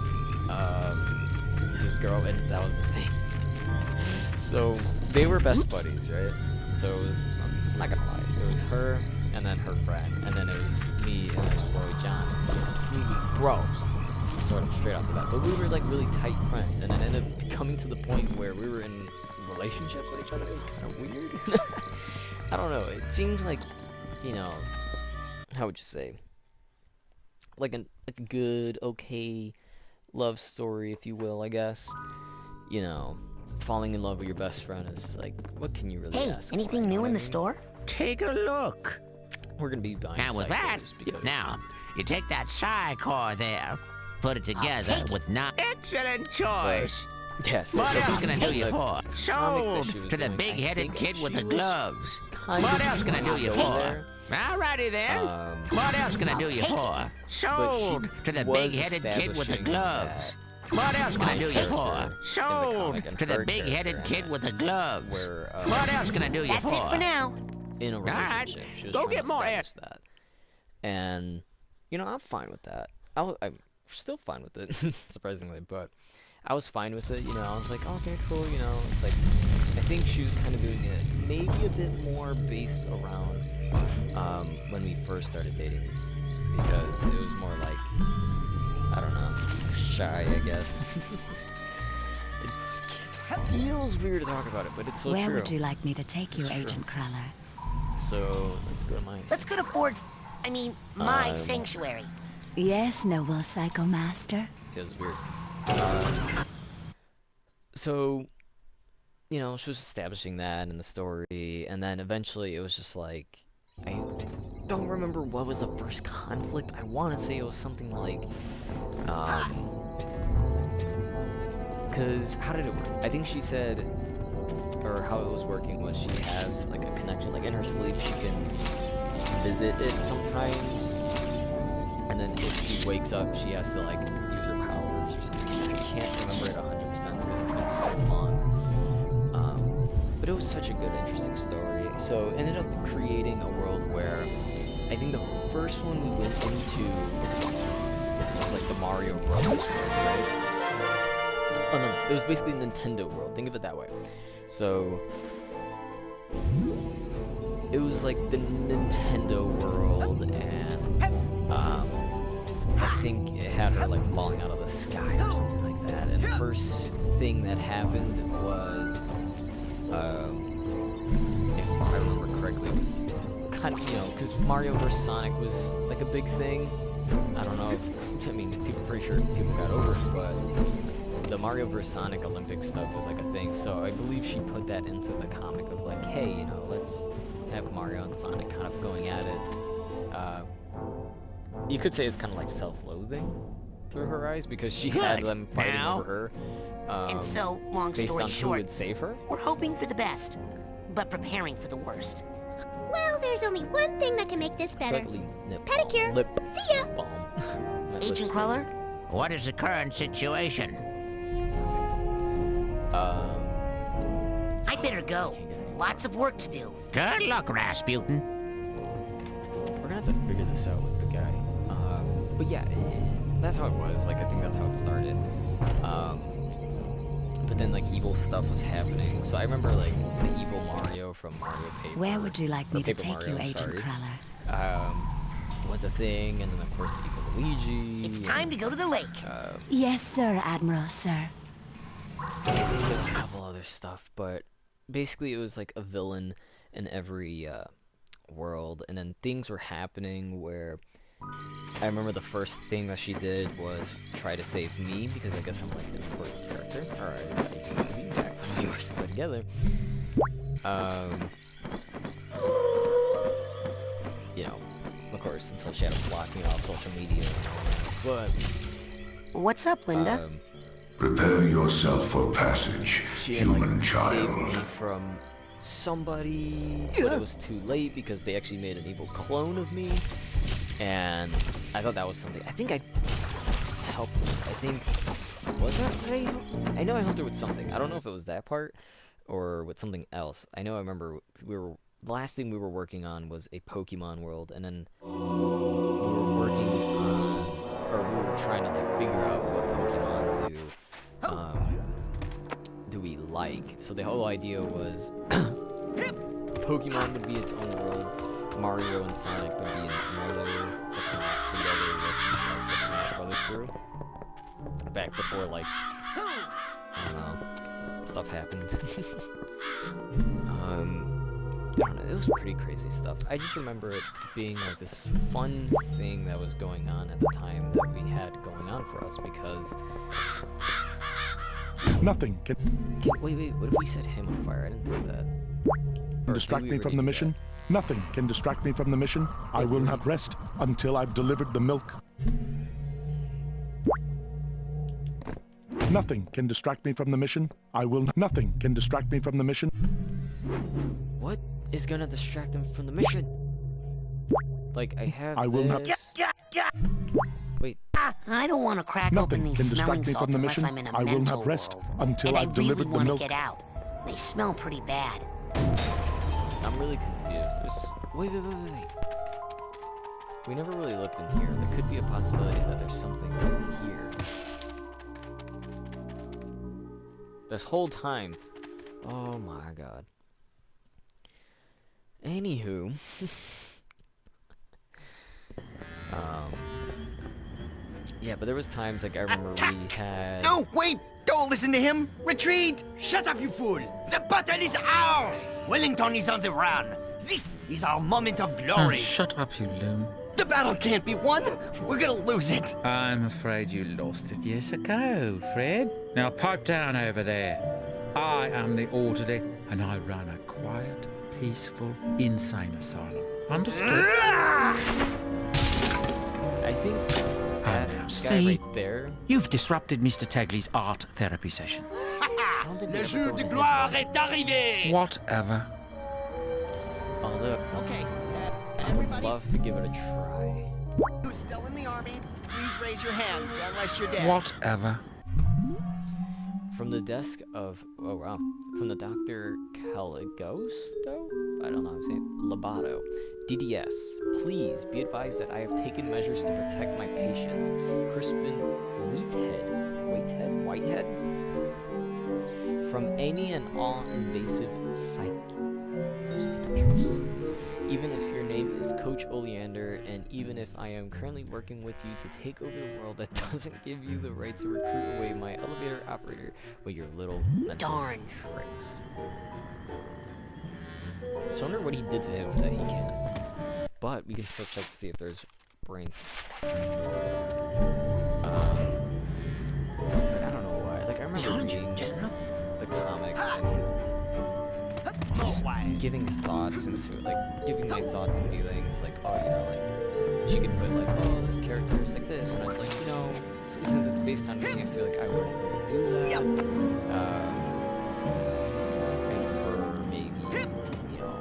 His girl, and that was the thing. So they were best buddies, right? So it was, I'm not gonna lie, it was her and then her friend, and then it was me and then my boy John. We were bros, sort of straight off the bat. But we were like really tight friends, and it ended up coming to the point where we were in relationships with each other. It was kind of weird. I don't know. It seems like, you know, how would you say, like a good, okay love story, if you will, I guess. You know, falling in love with your best friend is like, what can you really ask? Hey, anything new in the store? Take a look. We're gonna be buying. Now with that, now you take that Psycore there, put it together with excellent choice. Yes. What else can I do you for? Sold to the big-headed kid with the gloves. What else can I do you for? Alrighty then. What else can I do you for? Sold to the big-headed kid with the gloves. What else can I do you for? Sold to the big-headed kid with the gloves. What else can I do you for? That's it for now. In a relationship, she was go trying get to more establish that. And, you know, I'm fine with that. I'm still fine with it, surprisingly, but I was fine with it, you know. I was like, oh, okay, cool, you know. It's like, I think she was kind of doing it maybe a bit more based around when we first started dating, because it was more like, I don't know, shy, I guess. It feels weird to talk about it, but it's so true. Where would you like me to take you, Agent Cruller? So, let's go to mine. Let's go to Ford's, my sanctuary. Yes, noble Psycho Master. Feels weird. So, you know, she was establishing that in the story, and then eventually it was just like, I don't remember what was the first conflict. I want to say it was something like, because, how did it work? I think she said, or how it was working was she has like a connection, like in her sleep she can visit it sometimes, and then if she wakes up she has to like use her powers or something. I can't remember it 100% because it's been so long. But it was such a good, interesting story. So it ended up creating a world where I think the first one we went into was like the Mario Bros. World, right? Oh no, it was basically Nintendo World. Think of it that way. So it was like the Nintendo World, and I think it had her like falling out of the sky or something like that. And the first thing that happened was, if I remember correctly, it was kind of, you know, because Mario vs. Sonic was like a big thing. I don't know if, I mean, people pretty sure people got over it, but the Mario vs. Sonic Olympic stuff was like a thing. So I believe she put that into the comic of like, hey, you know, let's have Mario and Sonic kind of going at it. You could say it's kind of like self-loathing through her eyes, because she had them fighting over her. And so, long based story on short, who would save her. we're hoping for the best, but preparing for the worst. Well, there's only one thing that can make this better. Pedicure. Lip See ya. balm. Agent Cruller? What is the current situation? I'd better go. Lots of work to do. Good luck, Rasputin. We're gonna have to figure this out with the guy. But yeah, that's how it was. Like, I think that's how it started. But then, like, evil stuff was happening. So I remember, like, the evil Mario from Mario Paper. Where would you like me to Paper take Mario, you, Agent sorry, Cruller? was a thing, and then, of course, the evil Luigi. It's time to go to the lake. Yes, sir, Admiral, sir. I think there was a couple other stuff, but basically it was like a villain in every world, and then things were happening where I remember the first thing that she did was try to save me, because I guess I'm like an important character, or I guess I used to be back when we were still together. she had to block me off social media. But what's up, Linda? Prepare yourself for passage, human child. Saved me from somebody, but it was too late because they actually made an evil clone of me, and I thought that was something. I think I helped her. I think, was that I know I helped her with something. I don't know if it was that part or with something else. I know I remember the last thing we were working on was a Pokemon world, and then we were working on, or we were trying to like figure out what Pokemon do we like. So the whole idea was Pokemon would be its own world, Mario and Sonic would be in another, together with the Smash Brothers crew. Back before, like, I don't know, stuff happened. I don't know, it was pretty crazy stuff. I just remember it being like this fun thing that was going on at the time that we had going on for us, because nothing can wait, what if we set him on fire? I didn't do that. Or distract me from the mission. Nothing can distract me from the mission. I will not rest until I've delivered the milk. Nothing can distract me from the mission. Nothing can distract me from the mission. What is gonna distract him from the mission? Like, I have I will not. Wait. I don't want to crack open these smelling salts unless I'm in a mental I will not rest world. until And I've delivered the milk. I really want to get out. They smell pretty bad. I'm really confused. Wait. We never really looked in here. There could be a possibility that there's something over here. This whole time. Oh my god. Anywho. Yeah, but there was times, like, I remember we had... No, wait! Don't listen to him! Retreat! Shut up, you fool! The battle is ours! Wellington is on the run! This is our moment of glory! Oh, shut up, you loon. The battle can't be won! We're gonna lose it! I'm afraid you lost it years ago, Fred. Now pipe down over there. I am the orderly, and I run a quiet, peaceful, insane asylum. Understood? I think that guy see, right there... You've disrupted Mr. Tagley's art therapy session. Le jour de gloire est arrivé! Whatever. Although, Okay, I would love to give it a try. who's still in the army, please raise your hands unless you're dead. Whatever. From the desk of... Oh, wow. From the Dr. Caligosto? I don't know how I'm saying. Lobato. DDS. Please be advised that I have taken measures to protect my patients. Crispin Whitehead? From any and all invasive psych procedures. Even if your name is Coach Oleander, and even if I am currently working with you to take over the world, that doesn't give you the right to recruit away my elevator operator with your little mental tricks. So I wonder what he did to him that he can't. But we can still check to see if there's brains. But I don't know why. Like, I remember reading the comics and just giving thoughts into it, like giving my thoughts and feelings, like, oh, you know, like she could put like, oh, this character is like this, and I'm like, you know, since it's based on me, I feel like I wouldn't do that. And for maybe, you know,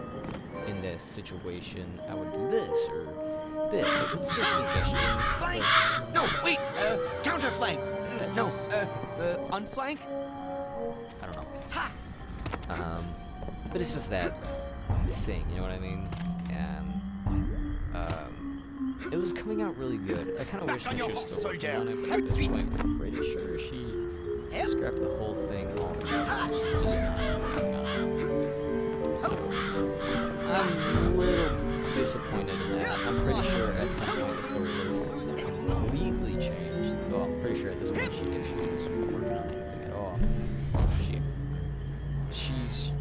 in this situation, I would do this or this. Like, it's just suggestions. Flank! No, wait! Counterflank! No, unflank? I don't know. But it's just that thing, you know what I mean? It was coming out really good. I kind of wish I should have still worked on it, but at this point, I'm pretty sure she scrapped the whole thing altogether. It's just not working out. So, I'm a little disappointed in that. I'm pretty sure at some point the story would have completely changed. Well, I'm pretty sure at this point, if she was working on anything at all, she's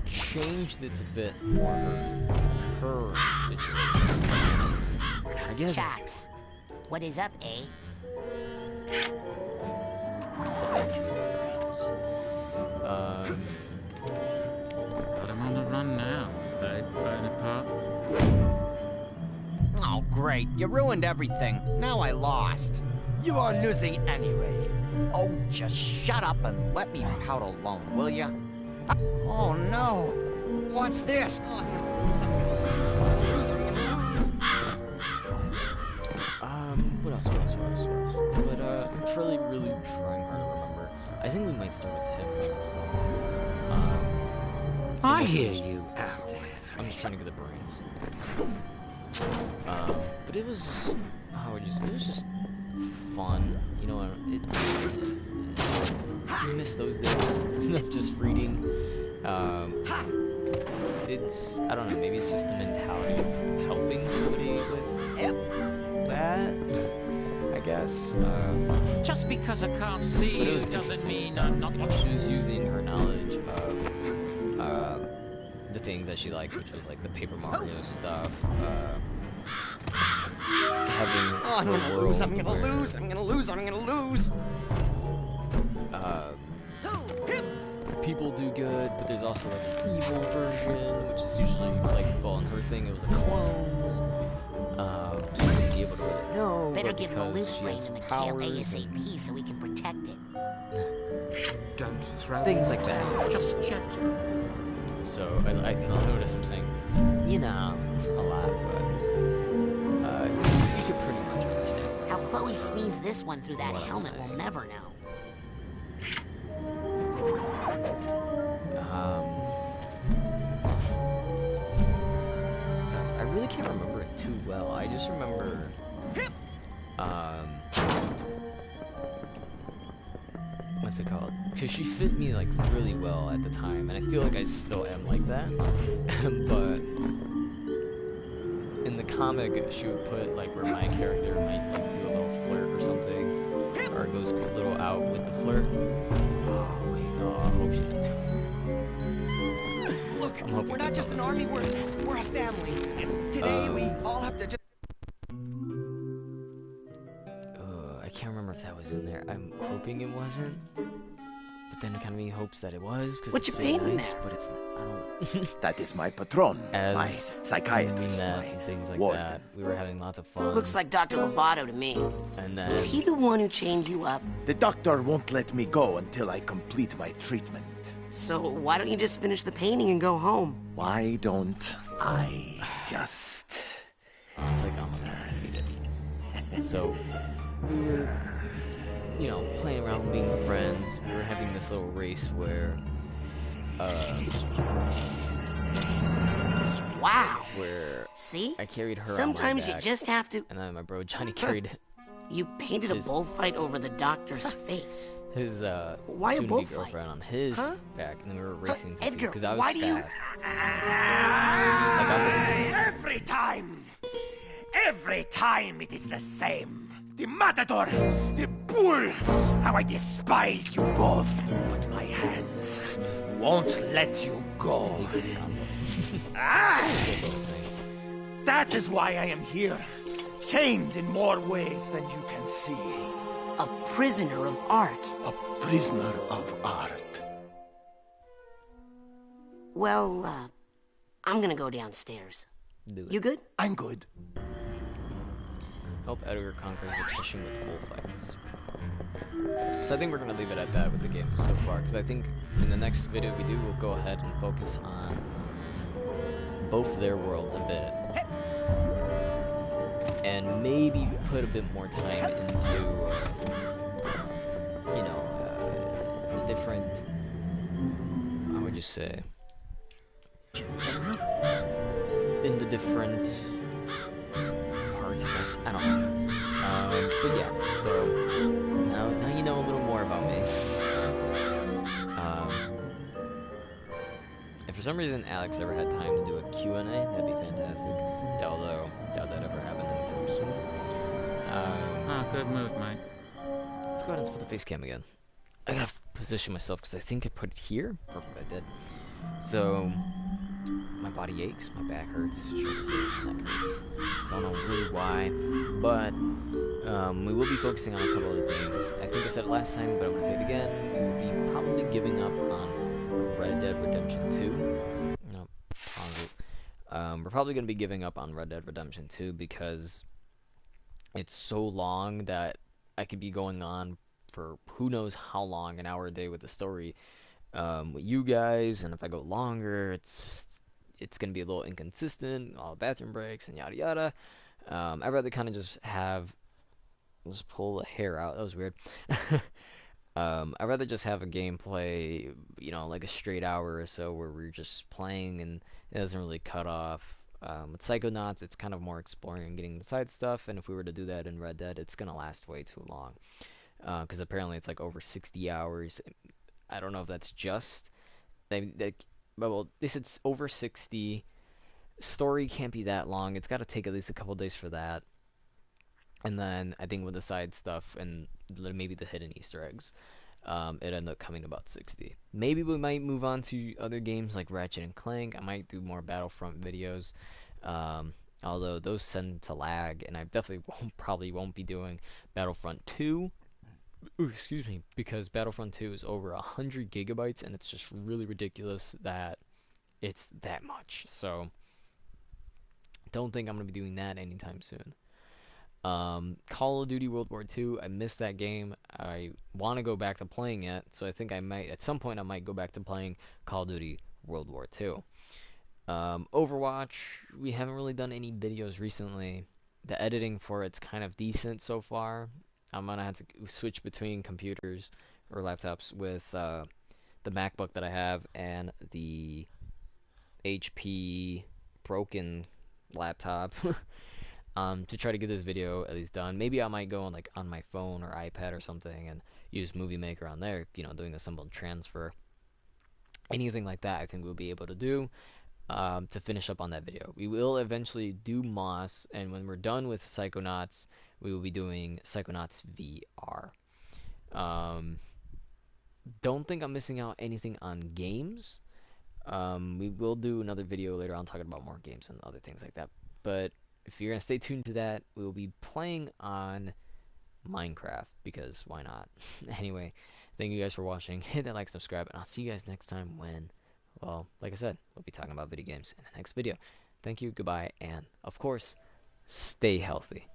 changed it a bit more her situation. I guess. Chaps, what is up, eh? Got him on the run now, babe. Bonaparte. Oh, great. You ruined everything. Now I lost. You are losing anyway. Oh, just shut up and let me pout alone, will ya? Oh no! What's this? What else? But I'm really trying hard to remember. I think we might start with him. I hear you out there. I'm just trying to get the brains. But it was just, it was just fun. You know, you miss those days of just reading. It's, I don't know, maybe it's just the mentality of helping somebody with that, I guess. Just because I can't see you doesn't mean I'm not watching. She was using her knowledge of the things that she liked, which was like the Paper Mario stuff. Having I'm gonna lose, I'm gonna lose, I'm gonna lose, I'm gonna lose. People do good, but there's also like an evil version, which is usually like, well, in her thing, it was a clone. So you wouldn't be able to really know. Better give him a loose brain and and a kale ASAP so we can protect it. Don't throw things like that. Just chat. So I'll notice I'm saying, you know, a lot, but you could pretty much understand. How Chloe sneezed this one through that helmet, we'll never know. I really can't remember it too well. I just remember, what's it called? Because she fit me like really well at the time, and I feel like I still am like that. But in the comic, she would put like where my character might like do a little flirt or something, or goes a little out with the flirt. Oh wait, no, I hope she didn't. Look, we're not just an army, we're a family. And today we all have to just... I can't remember if that was in there. I'm hoping it wasn't. But then it kind of me hopes that it was, because it's so nice, but it's not, I don't... That is my patron, my As psychiatrist, met my and things like warden. that. We were having lots of fun. Looks like Dr. Lobato to me. And then... Is he the one who chained you up? The doctor won't let me go until I complete my treatment. So why don't you just finish the painting and go home? Why don't I just... It's like, oh my god, I hate it. So, we were, you know, playing around, being friends. We were having this little race where, wow. Where see? I carried her Sometimes on my back, you just have to... And then my bro Johnny carried... You painted a bullfight over the doctor's face. His, why a soon-to-be bullfight? girlfriend on his back, and then we were racing to see, Edgar, because I was why do you... fast. Like, Every time it is the same. The matador, the bull, how I despise you both. But my hands won't let you go. That is why I am here, chained in more ways than you can see. A prisoner of art. A prisoner of art. Well, I'm gonna go downstairs. You good? I'm good. Help Edgar conquer his obsession with bullfights. So I think we're going to leave it at that with the game so far, because I think in the next video we do, we'll go ahead and focus on both their worlds a bit. And maybe put a bit more time into, you know, the different, how would you say, in the different parts of this, I don't know. But yeah, so now you know a little more about me. If for some reason Alex ever had time to do a Q&A, that'd be fantastic. Although, doubt that ever happened anytime soon. Good move, mate. Let's go ahead and split the face cam again. I gotta position myself because I think I put it here. Perfect, I did. So, my body aches, my back hurts, shoulders ache, neck hurts. Don't know really why, but we will be focusing on a couple other things. I think I said it last time, but I'm gonna say it again. We'll be probably giving up on Red Dead Redemption 2. No, pause it. We're probably going to be giving up on Red Dead Redemption 2 because it's so long that I could be going on for who knows how long, an hour a day with the story with you guys, and if I go longer, it's going to be a little inconsistent, all the bathroom breaks and yada yada. I'd rather kind of just have, let's pull the hair out, that was weird. I'd rather just have a gameplay, you know, like a straight hour or so where we're just playing and it doesn't really cut off. With Psychonauts, it's kind of more exploring and getting the side stuff, and if we were to do that in Red Dead, it's going to last way too long. Because apparently it's like over 60 hours. I don't know if that's just. Well, they said it's over 60. Story can't be that long. It's got to take at least a couple days for that. And then I think with the side stuff and maybe the hidden Easter eggs, it ended up coming to about 60. Maybe we might move on to other games like Ratchet and Clank. I might do more Battlefront videos, although those tend to lag, and I definitely probably won't be doing Battlefront 2. Ooh, excuse me, because Battlefront 2 is over 100 gigabytes, and it's just really ridiculous that it's that much. So, don't think I'm going to be doing that anytime soon. Call of Duty World War II, I missed that game. I want to go back to playing it, so I think I might, at some point, I might go back to playing Call of Duty World War II. Overwatch, we haven't really done any videos recently. The editing for it's kind of decent so far. I'm going to have to switch between computers or laptops with the MacBook that I have and the HP broken laptop to try to get this video at least done. Maybe I might go on like on my phone or iPad or something and use Movie Maker on there, you know, doing assembled transfer. Anything like that I think we'll be able to do to finish up on that video. We will eventually do Moss, and when we're done with Psychonauts, we will be doing Psychonauts VR. Don't think I'm missing out anything on games. We will do another video later on talking about more games and other things like that. But if you're going to stay tuned to that, we will be playing on Minecraft, because why not? Anyway, thank you guys for watching. Hit that like, subscribe, and I'll see you guys next time when, well, like I said, we'll be talking about video games in the next video. Thank you, goodbye, and of course, stay healthy.